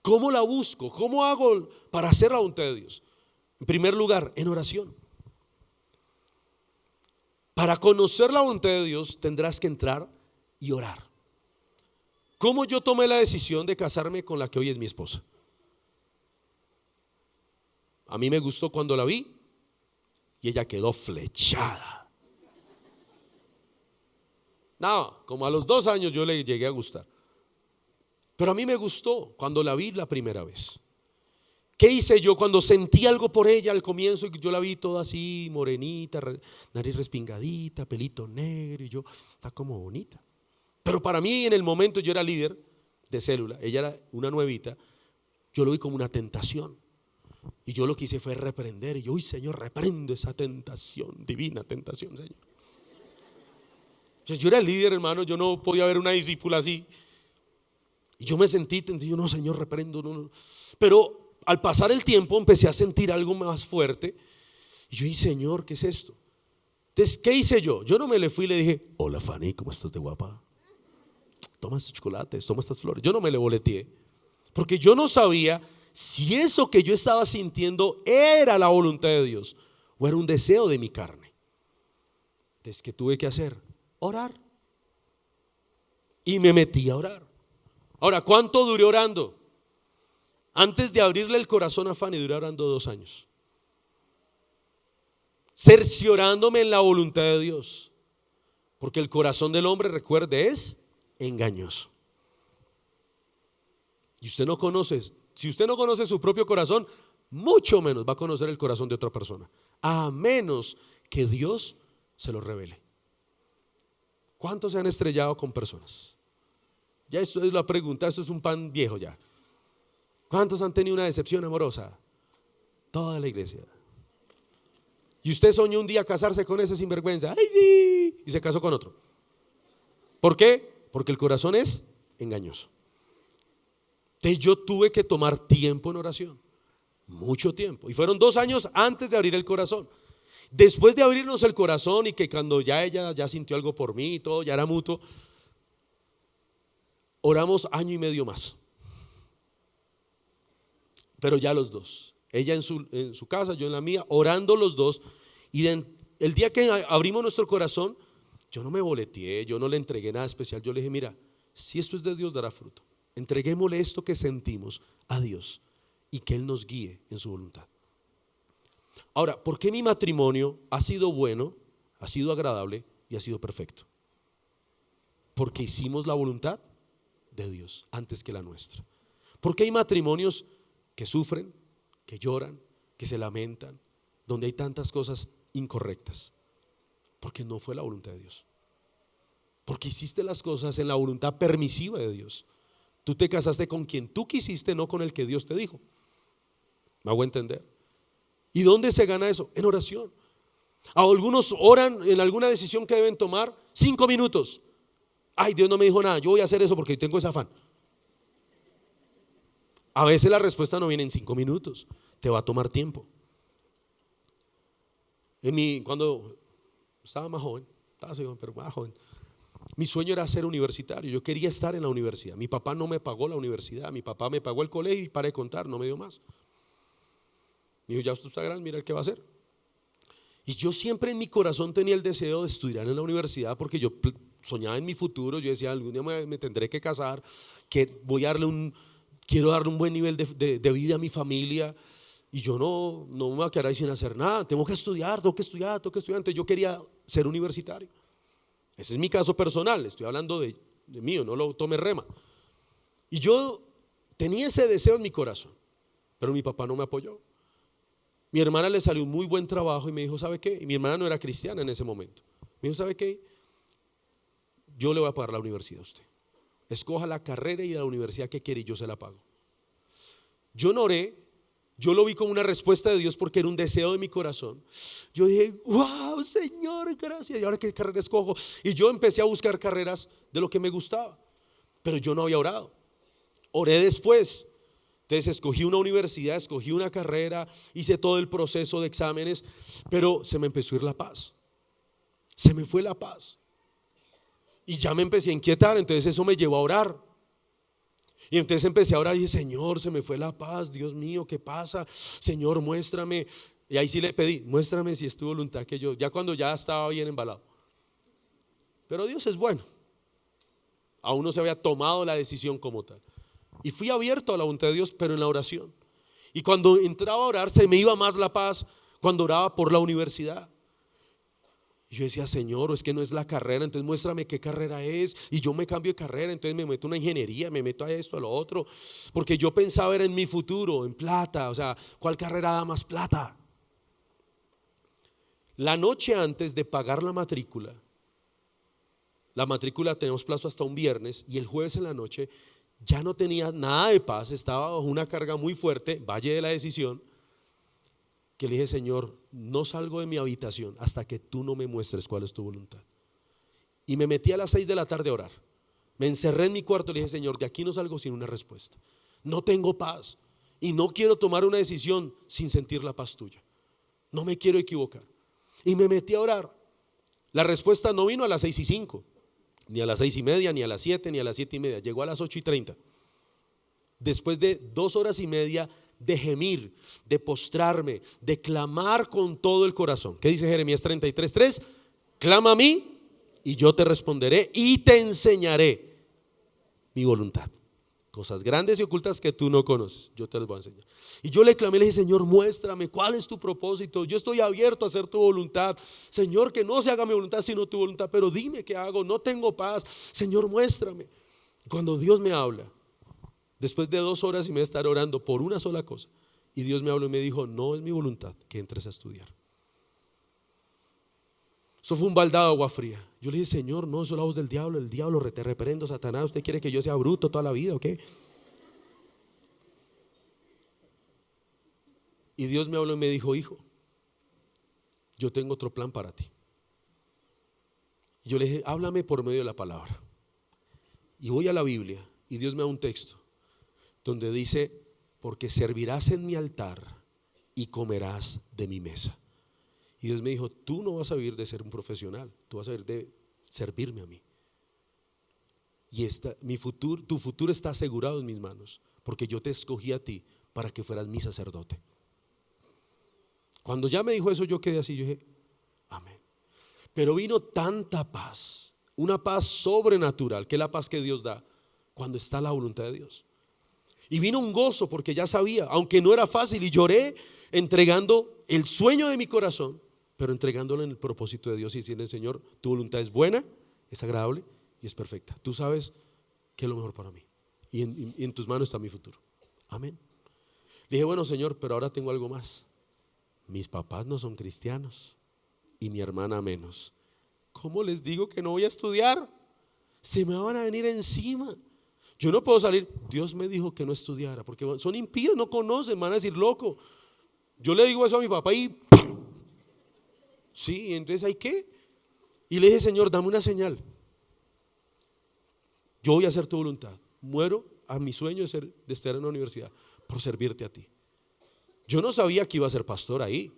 A: ¿Cómo la busco? ¿Cómo hago para hacer la voluntad de Dios? En primer lugar, en oración. Para conocer la voluntad de Dios tendrás que entrar y orar. ¿Cómo yo tomé la decisión de casarme con la que hoy es mi esposa? A mí me gustó cuando la vi y ella quedó flechada. No, como a los 2 años yo le llegué a gustar. Pero a mí me gustó cuando la vi la primera vez. ¿Qué hice yo cuando sentí algo por ella al comienzo? Y yo la vi toda así, morenita, nariz respingadita, pelito negro, y yo, está como bonita. Pero para mí en el momento, yo era líder de célula, ella era una nuevita, yo lo vi como una tentación. Y yo lo que hice fue reprender, y yo, uy, Señor, reprendo esa tentación, divina tentación, Señor. Entonces yo era el líder, hermano, yo no podía ver una discípula así. Y yo me sentí tentado, no, Señor, reprendo, no. Pero al pasar el tiempo empecé a sentir algo más fuerte. Y yo dije, Señor, ¿qué es esto? Entonces, ¿qué hice yo? Yo no me le fui y le dije, hola Fanny, ¿cómo estás de guapa? Toma estos chocolates, toma estas flores. Yo no me le boleteé, porque yo no sabía si eso que yo estaba sintiendo era la voluntad de Dios o era un deseo de mi carne. Entonces, ¿qué tuve que hacer? Orar. Y me metí a orar. Ahora, ¿cuánto duré orando? Antes de abrirle el corazón a Fanny, duré orando 2 años, cerciorándome en la voluntad de Dios, porque el corazón del hombre, recuerde, es engañoso. Y usted no conoce, si usted no conoce su propio corazón, mucho menos va a conocer el corazón de otra persona, a menos que Dios se lo revele. ¿Cuántos se han estrellado con personas? Ya esto es la pregunta, esto es un pan viejo ya. ¿Cuántos han tenido una decepción amorosa? Toda la iglesia. Y usted soñó un día casarse con ese sinvergüenza. ¡Ay, sí! Y se casó con otro. ¿Por qué? Porque el corazón es engañoso. Entonces yo tuve que tomar tiempo en oración. Mucho tiempo. Y fueron 2 años antes de abrir el corazón. Después de abrirnos el corazón y que cuando ya ella ya sintió algo por mí y todo, ya era mutuo, Oramos año y medio más, pero ya los dos, ella en su casa, yo en la mía, orando los dos. Y el día que abrimos nuestro corazón, yo no me boleteé, yo no le entregué nada especial. Yo le dije, mira, si esto es de Dios, dará fruto. Entreguémosle esto que sentimos a Dios y que Él nos guíe en su voluntad. Ahora, ¿por qué mi matrimonio ha sido bueno, ha sido agradable y ha sido perfecto? Porque hicimos la voluntad de Dios antes que la nuestra. ¿Por qué hay matrimonios que sufren, que lloran, que se lamentan, donde hay tantas cosas incorrectas? Porque no fue la voluntad de Dios. Porque hiciste las cosas en la voluntad permisiva de Dios. Tú te casaste con quien tú quisiste, no con el que Dios te dijo. ¿Me hago entender? ¿Y dónde se gana eso? En oración. Algunos oran en alguna decisión que deben tomar 5 minutos. Ay, Dios no me dijo nada, yo voy a hacer eso porque tengo ese afán. A veces la respuesta no viene en 5 minutos, te va a tomar tiempo. Cuando estaba más joven, pero más joven, mi sueño era ser universitario. Yo quería estar en la universidad. Mi papá no me pagó la universidad, mi papá me pagó el colegio y paré de contar, no me dio más. Me dijo, ya usted está grande, mira el que va a hacer. Y yo siempre en mi corazón tenía el deseo de estudiar en la universidad, porque yo soñaba en mi futuro. Yo decía, algún día me tendré que casar, que quiero darle un buen nivel de vida a mi familia. Y yo no me voy a quedar ahí sin hacer nada. Tengo que estudiar. Entonces yo quería ser universitario. Ese es mi caso personal, estoy hablando de mío, no lo tome rema. Y yo tenía ese deseo en mi corazón, pero mi papá no me apoyó. Mi hermana le salió un muy buen trabajo y me dijo, ¿sabe qué? Y mi hermana no era cristiana en ese momento. Me dijo, ¿sabe qué? Yo le voy a pagar la universidad a usted. Escoja la carrera y la universidad que quiere y yo se la pago. Yo no oré, yo lo vi como una respuesta de Dios porque era un deseo de mi corazón. Yo dije, wow, Señor, gracias. ¿Y ahora qué carrera escojo? Y yo empecé a buscar carreras de lo que me gustaba, pero yo no había orado. Oré después. Entonces escogí una universidad, escogí una carrera, hice todo el proceso de exámenes, pero se me empezó a ir la paz. Se me fue la paz. Y ya me empecé a inquietar, entonces eso me llevó a orar. Y entonces empecé a orar y dije, Señor, se me fue la paz, Dios mío, ¿qué pasa? Señor, muéstrame. Y ahí sí le pedí, muéstrame si es tu voluntad que yo, ya cuando ya estaba bien embalado. Pero Dios es bueno. Aún no se había tomado la decisión como tal. Y fui abierto a la voluntad de Dios, pero en la oración. Y cuando entraba a orar se me iba más la paz cuando oraba por la universidad. Y yo decía, Señor, es que no es la carrera, entonces muéstrame qué carrera es. Y yo me cambio de carrera, entonces me meto a una ingeniería, me meto a esto, a lo otro. Porque yo pensaba era en mi futuro, en plata. O sea, ¿cuál carrera da más plata? La noche antes de pagar la matrícula tenemos plazo hasta un viernes, y el jueves en la noche ya no tenía nada de paz, estaba bajo una carga muy fuerte, valle de la decisión, que le dije, Señor, no salgo de mi habitación hasta que tú no me muestres cuál es tu voluntad. Y me metí a las 6 de la tarde a orar. Me encerré en mi cuarto y le dije, Señor, de aquí no salgo sin una respuesta. No tengo paz y no quiero tomar una decisión sin sentir la paz tuya. No me quiero equivocar. Y me metí a orar. La respuesta no vino a las 6:05, ni a las 6:30, ni a las 7, ni a las 7:30. Llegó a las 8:30. Después de 2 horas y media de gemir, de postrarme, de clamar con todo el corazón. ¿Qué dice Jeremías 33:3? Clama a mí y yo te responderé y te enseñaré mi voluntad. Cosas grandes y ocultas que tú no conoces, yo te las voy a enseñar. Y yo le clamé, le dije, Señor, muéstrame cuál es tu propósito. Yo estoy abierto a hacer tu voluntad. Señor, que no se haga mi voluntad sino tu voluntad, pero dime qué hago, no tengo paz. Señor, muéstrame. Cuando Dios me habla, después de 2 horas y media de estar orando por una sola cosa, y Dios me habló y me dijo, no es mi voluntad que entres a estudiar. Eso fue un baldado de agua fría. Yo le dije, Señor, no, eso es la voz del diablo. El diablo, te reprendo, Satanás. ¿Usted quiere que yo sea bruto toda la vida o qué? Y Dios me habló y me dijo, hijo, yo tengo otro plan para ti. Y yo le dije, háblame por medio de la palabra. Y voy a la Biblia y Dios me da un texto donde dice, porque servirás en mi altar y comerás de mi mesa. Y Dios me dijo, tú no vas a vivir de ser un profesional, tú vas a vivir de servirme a mí. y tu futuro está asegurado en mis manos, porque yo te escogí a ti para que fueras mi sacerdote. Cuando ya me dijo eso, yo quedé así, yo dije, amén. Pero vino tanta paz, una paz sobrenatural, que es la paz que Dios da cuando está la voluntad de Dios. Y vino un gozo porque ya sabía, aunque no era fácil, y lloré entregando el sueño de mi corazón, pero entregándolo en el propósito de Dios y diciendo: Señor, tu voluntad es buena, es agradable y es perfecta. Tú sabes que es lo mejor para mí, y en tus manos está mi futuro. Amén. Le dije: bueno, Señor, pero ahora tengo algo más. Mis papás no son cristianos y mi hermana menos. ¿Cómo les digo que no voy a estudiar? Se me van a venir encima. Yo no puedo salir. Dios me dijo que no estudiara, porque son impíos, no conocen, van a decir loco. Yo le digo eso a mi papá y ¡pum! Sí, entonces ¿hay qué? Y le dije: Señor, dame una señal. Yo voy a hacer tu voluntad. Muero a mi sueño de estar en la universidad por servirte a ti. Yo no sabía que iba a ser pastor ahí.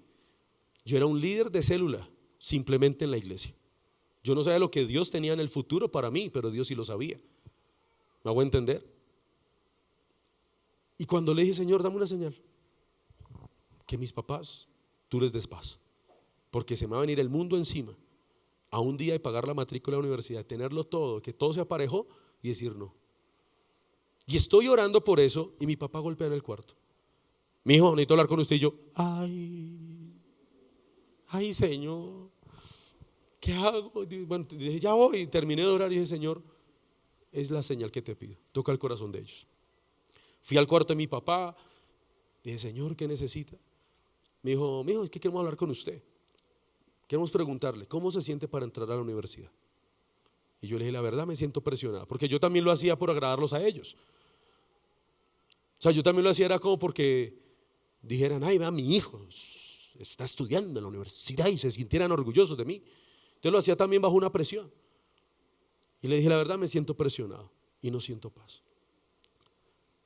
A: Yo era un líder de célula, simplemente en la iglesia. Yo no sabía lo que Dios tenía en el futuro para mí, pero Dios sí lo sabía. ¿Me hago entender? Y cuando le dije: Señor, dame una señal, que mis papás, tú les des paz, porque se me va a venir el mundo encima, a un día de pagar la matrícula de la universidad, tenerlo todo, que todo se aparejó, y decir no. Y estoy orando por eso, y mi papá golpea en el cuarto: mi hijo, necesito hablar con usted. Y yo: ay Señor, ¿qué hago? Bueno, dije: ya voy. Terminé de orar y dije: Señor, es la señal que te pido, toca el corazón de ellos. Fui al cuarto de mi papá, dije: Señor, ¿qué necesita? Me dijo: es que queremos hablar con usted, queremos preguntarle cómo se siente para entrar a la universidad. Y yo le dije: la verdad, me siento presionado, porque yo también lo hacía por agradarlos a ellos. O sea, yo también lo hacía, era como porque dijeran: ay, vea, mi hijo está estudiando en la universidad, y se sintieran orgullosos de mí. Entonces lo hacía también bajo una presión. Y le dije: la verdad, me siento presionado y no siento paz.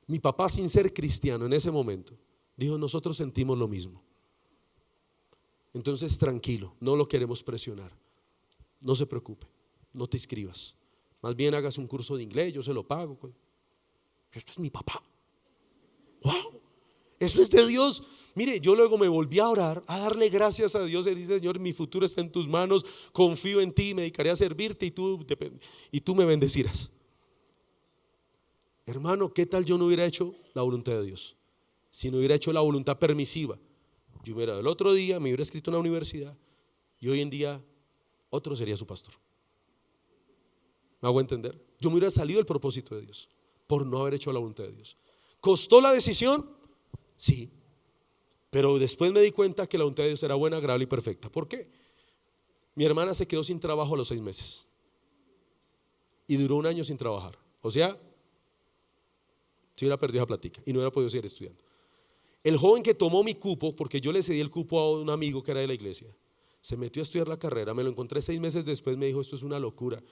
A: Mi papá, sin ser cristiano en ese momento, dijo: nosotros sentimos lo mismo. Entonces tranquilo, no lo queremos presionar. No se preocupe, no te inscribas. Más bien hagas un curso de inglés, yo se lo pago. Esto es mi papá. ¡Wow! Eso es de Dios. Mire, yo luego me volví a orar, a darle gracias a Dios. Y dice: Señor, mi futuro está en tus manos, confío en ti, me dedicaré a servirte y tú me bendecirás. Hermano, ¿qué tal yo no hubiera hecho la voluntad de Dios? Si no hubiera hecho la voluntad permisiva, yo hubiera, el otro día me hubiera escrito en la universidad, y hoy en día otro sería su pastor. ¿Me hago entender? Yo me hubiera salido del propósito de Dios por no haber hecho la voluntad de Dios. ¿Costó la decisión? Sí. Pero después me di cuenta que la voluntad de Dios era buena, agradable y perfecta. ¿Por qué? Mi hermana se quedó sin trabajo a los 6 meses y duró 1 año sin trabajar. O sea, si hubiera perdido esa plática y no hubiera podido seguir estudiando. El joven que tomó mi cupo, porque yo le cedí el cupo a un amigo que era de la iglesia, se metió a estudiar la carrera. Me lo encontré 6 meses después, me dijo: esto es una locura,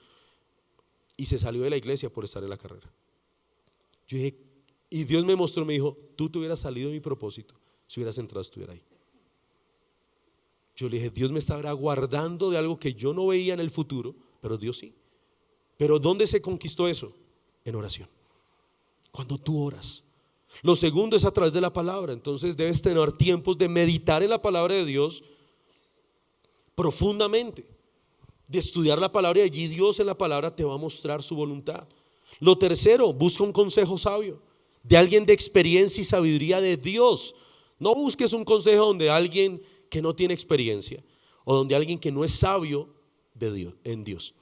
A: y se salió de la iglesia por estar en la carrera. Yo dije, y Dios me mostró, me dijo: tú te hubieras salido de mi propósito si hubieras entrado a estudiar ahí. Yo le dije: Dios me estaba guardando de algo que yo no veía en el futuro, pero Dios sí. Pero ¿dónde se conquistó eso? En oración. Cuando tú oras. Lo segundo es a través de la palabra. Entonces debes tener tiempos de meditar en la palabra de Dios profundamente, de estudiar la palabra, y allí Dios en la palabra te va a mostrar su voluntad. Lo tercero, busca un consejo sabio, de alguien de experiencia y sabiduría de Dios. No busques un consejo donde alguien que no tiene experiencia, o donde alguien que no es sabio de Dios, en Dios.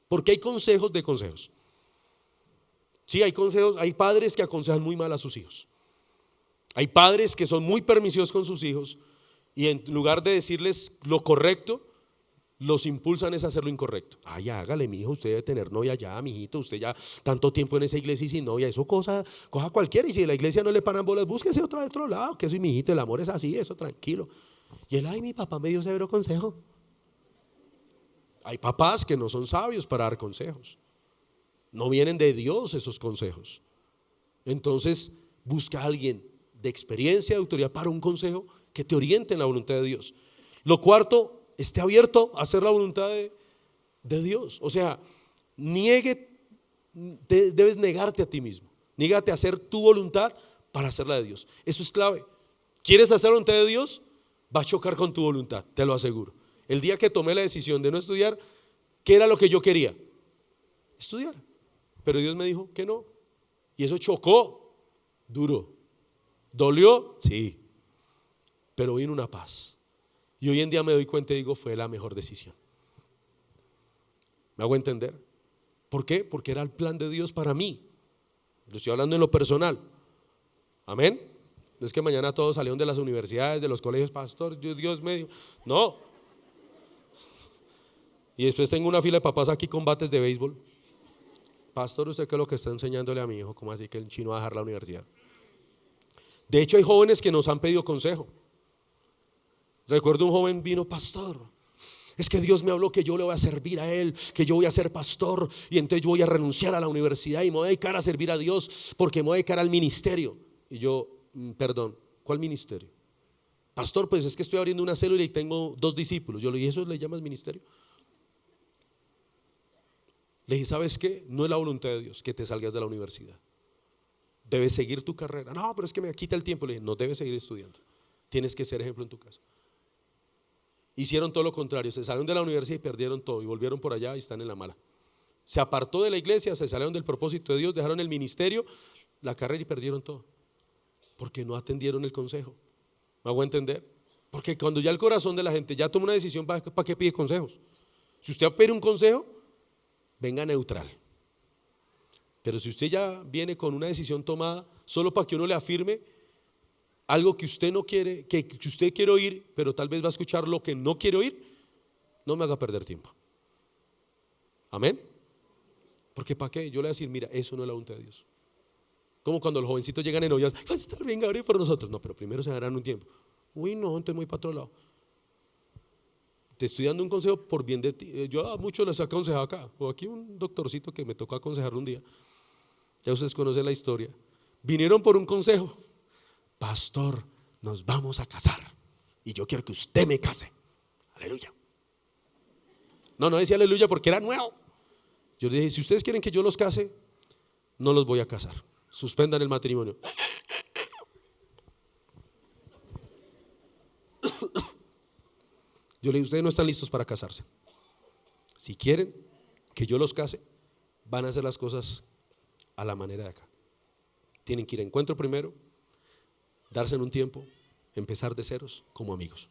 A: Porque hay consejos de consejos. Sí, hay consejos, hay padres que aconsejan muy mal a sus hijos. Hay padres que son muy permisivos con sus hijos, y en lugar de decirles lo correcto, los impulsan es a hacer lo incorrecto. Ay, hágale, mi hijo, usted debe tener novia ya, mijito, usted ya tanto tiempo en esa iglesia y sin novia, eso coja cualquiera. Y si en la iglesia no le paran bolas, búsquese otra de otro lado, que soy mi hijito, el amor es así, eso, tranquilo. Y él: ay, mi papá me dio severo consejo. Hay papás que no son sabios para dar consejos. No vienen de Dios esos consejos. Entonces busca a alguien de experiencia, de autoridad, para un consejo que te oriente en la voluntad de Dios. Lo cuarto, esté abierto a hacer la voluntad de Dios. O sea, niegue debes negarte a ti mismo. Nígate a hacer tu voluntad para hacer la de Dios. Eso es clave. ¿Quieres hacer la voluntad de Dios? Va a chocar con tu voluntad, te lo aseguro. El día que tomé la decisión de no estudiar, ¿qué era lo que yo quería? Estudiar. Pero Dios me dijo que no. Y eso chocó duro. ¿Dolió? Sí. Pero vino una paz. Y hoy en día me doy cuenta y digo, fue la mejor decisión. ¿Me hago entender? ¿Por qué? Porque era el plan de Dios para mí. Lo estoy hablando en lo personal. Amén. No es que mañana todos salieron de las universidades, de los colegios, pastor, Dios medio. No. Y después tengo una fila de papás aquí con bates de béisbol. Pastor, ¿usted qué es lo que está enseñándole a mi hijo? ¿Cómo así que el chino va a dejar la universidad? De hecho hay jóvenes que nos han pedido consejo. Recuerdo un joven vino, pastor, es que Dios me habló que yo le voy a servir a Él, que yo voy a ser pastor y entonces yo voy a renunciar a la universidad y me voy a dedicar a servir a Dios porque me voy a dedicar al ministerio. Y yo, perdón, ¿cuál ministerio? Pastor, pues es que estoy abriendo una célula y tengo 2 discípulos. Yo le dije, ¿eso le llamas ministerio? Le dije, ¿sabes qué? No es la voluntad de Dios que te salgas de la universidad. Debes seguir tu carrera. No, pero es que me quita el tiempo. Le dije, no debes seguir estudiando. Tienes que ser ejemplo en tu casa. Hicieron todo lo contrario, se salieron de la universidad y perdieron todo y volvieron por allá y están en la mala. Se apartó de la iglesia, se salieron del propósito de Dios, dejaron el ministerio, la carrera y perdieron todo. Porque no atendieron el consejo. ¿Me hago entender? Porque cuando ya el corazón de la gente ya toma una decisión, ¿para qué pide consejos? Si usted pide un consejo, venga neutral. Pero si usted ya viene con una decisión tomada, solo para que uno le afirme algo que usted no quiere, que usted quiere oír, pero tal vez va a escuchar lo que no quiere oír, no me haga perder tiempo. Amén. Porque ¿para qué? Yo le voy a decir, mira, eso no es la voluntad de Dios. Como cuando los jovencitos llegan en novias, pastor, venga, ore por nosotros. No, pero primero se darán un tiempo. Uy, no, entonces muy para otro lado. Te estoy dando un consejo por bien de ti. Yo a muchos les he aconsejado acá. O aquí un doctorcito que me tocó aconsejarlo un día. Ya ustedes conocen la historia. Vinieron por un consejo. Pastor, nos vamos a casar y yo quiero que usted me case. Aleluya. No decía aleluya porque era nuevo. Yo le dije, si ustedes quieren que yo los case, no los voy a casar. Suspendan el matrimonio. Yo le dije, ustedes no están listos para casarse. Si quieren que yo los case, van a hacer las cosas a la manera de acá. Tienen que ir a encuentro primero, darse en un tiempo, empezar de ceros como amigos.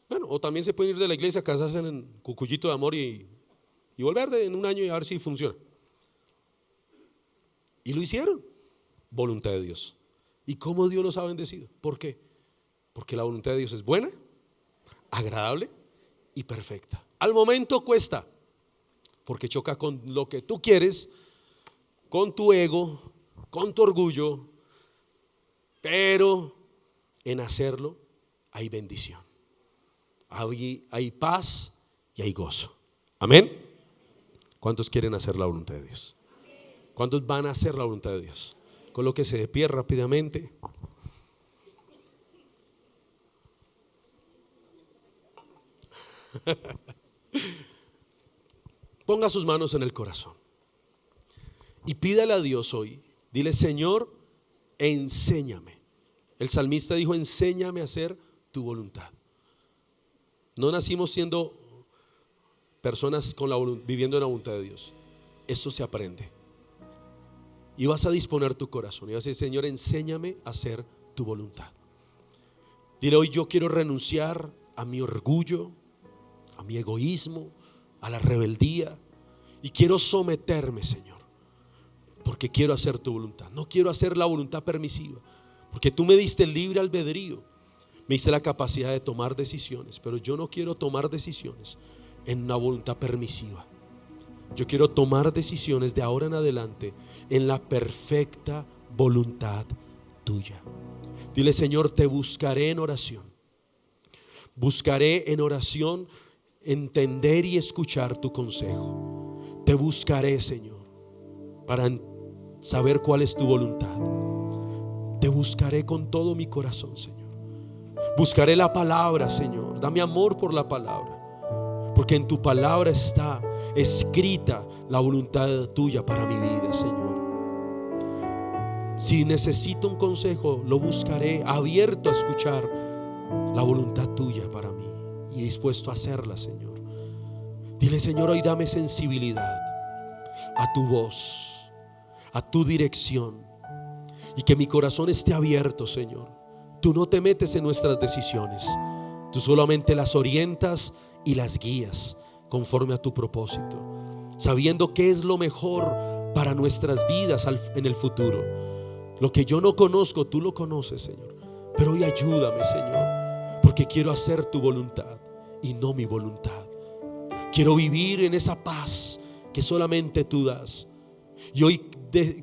A: Bueno, o también se pueden ir de la iglesia, casarse en cucullito de amor y volver en un año y a ver si funciona. Y lo hicieron. Voluntad de Dios. ¿Y cómo Dios los ha bendecido? ¿Por qué? Porque la voluntad de Dios es buena, agradable y perfecta. Al momento cuesta, porque choca con lo que tú quieres, con tu ego, con tu orgullo, pero en hacerlo hay bendición, hay paz y hay gozo. Amén. ¿Cuántos quieren hacer la voluntad de Dios? ¿Cuántos van a hacer la voluntad de Dios? Colóquese de pie rápidamente. Ponga sus manos en el corazón y pídale a Dios hoy. Dile, Señor, enséñame. El salmista dijo, enséñame a hacer tu voluntad. No nacimos siendo personas viviendo en la voluntad de Dios. Esto se aprende. Y vas a disponer tu corazón y vas a decir, Señor, enséñame a hacer tu voluntad. Dile hoy, yo quiero renunciar a mi orgullo, a mi egoísmo, a la rebeldía, y quiero someterme, Señor, porque quiero hacer tu voluntad. No quiero hacer la voluntad permisiva, porque tú me diste el libre albedrío, me diste la capacidad de tomar decisiones, pero yo no quiero tomar decisiones en una voluntad permisiva. Yo quiero tomar decisiones de ahora en adelante en la perfecta voluntad tuya. Dile, Señor, te buscaré en oración. Buscaré en oración entender y escuchar tu consejo. Te buscaré, Señor, para saber cuál es tu voluntad. Te buscaré con todo mi corazón, Señor. Buscaré la palabra, Señor. Dame amor por la palabra, porque en tu palabra está escrita la voluntad tuya para mi vida, Señor. Si necesito un consejo, lo buscaré, abierto a escuchar la voluntad tuya para mí y dispuesto a hacerla, Señor. Dile, Señor, hoy dame sensibilidad a tu voz, a tu dirección, y que mi corazón esté abierto, Señor. Tú no te metes en nuestras decisiones, tú solamente las orientas y las guías conforme a tu propósito, sabiendo qué es lo mejor para nuestras vidas en el futuro. Lo que yo no conozco, tú lo conoces, Señor. Pero hoy ayúdame, Señor, porque quiero hacer tu voluntad y no mi voluntad. Quiero vivir en esa paz que solamente tú das. Y hoy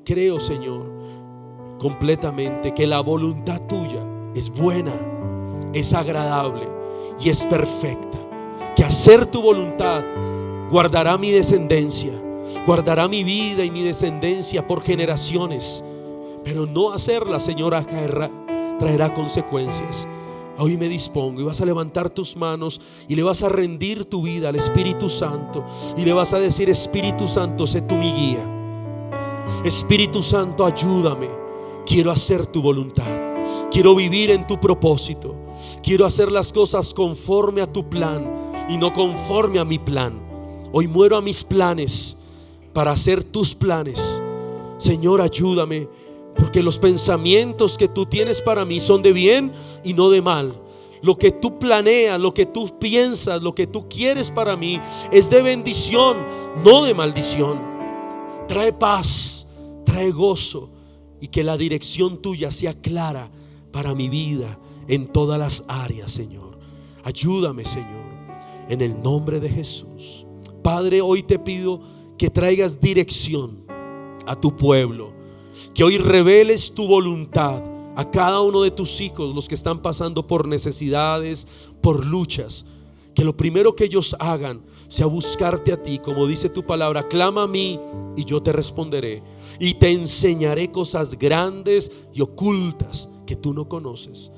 A: creo, Señor, completamente que la voluntad tuya es buena, es agradable y es perfecta. Que hacer tu voluntad guardará mi descendencia, guardará mi vida y mi descendencia por generaciones. Pero no hacerla, Señor, traerá consecuencias. Hoy me dispongo y vas a levantar tus manos y le vas a rendir tu vida al Espíritu Santo y le vas a decir: Espíritu Santo, sé tú mi guía. Espíritu Santo, ayúdame. Quiero hacer tu voluntad, quiero vivir en tu propósito, quiero hacer las cosas conforme a tu plan y no conforme a mi plan. Hoy muero a mis planes para hacer tus planes. Señor, ayúdame, porque los pensamientos que tú tienes para mí son de bien y no de mal. Lo que tú planeas, lo que tú piensas, lo que tú quieres para mí es de bendición, no de maldición. Trae paz, trae gozo, y que la dirección tuya sea clara para mi vida en todas las áreas, Señor. Ayúdame, Señor, en el nombre de Jesús. Padre, hoy te pido que traigas dirección a tu pueblo, que hoy reveles tu voluntad a cada uno de tus hijos, los que están pasando por necesidades, por luchas. Que lo primero que ellos hagan sea buscarte a ti, como dice tu palabra: clama a mí y yo te responderé y te enseñaré cosas grandes y ocultas que tú no conoces.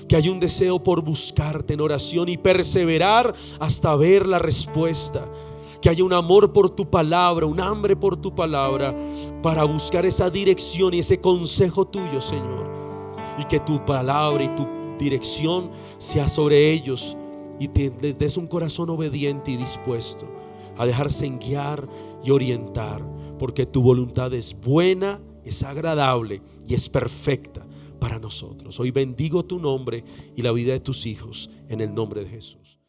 A: Que haya un deseo por buscarte en oración y perseverar hasta ver la respuesta. Que haya un amor por tu palabra, un hambre por tu palabra, para buscar esa dirección y ese consejo tuyo, Señor. Y que tu palabra y tu dirección sea sobre ellos, y les des un corazón obediente y dispuesto a dejarse guiar y orientar, porque tu voluntad es buena, es agradable y es perfecta para nosotros. Hoy bendigo tu nombre y la vida de tus hijos en el nombre de Jesús.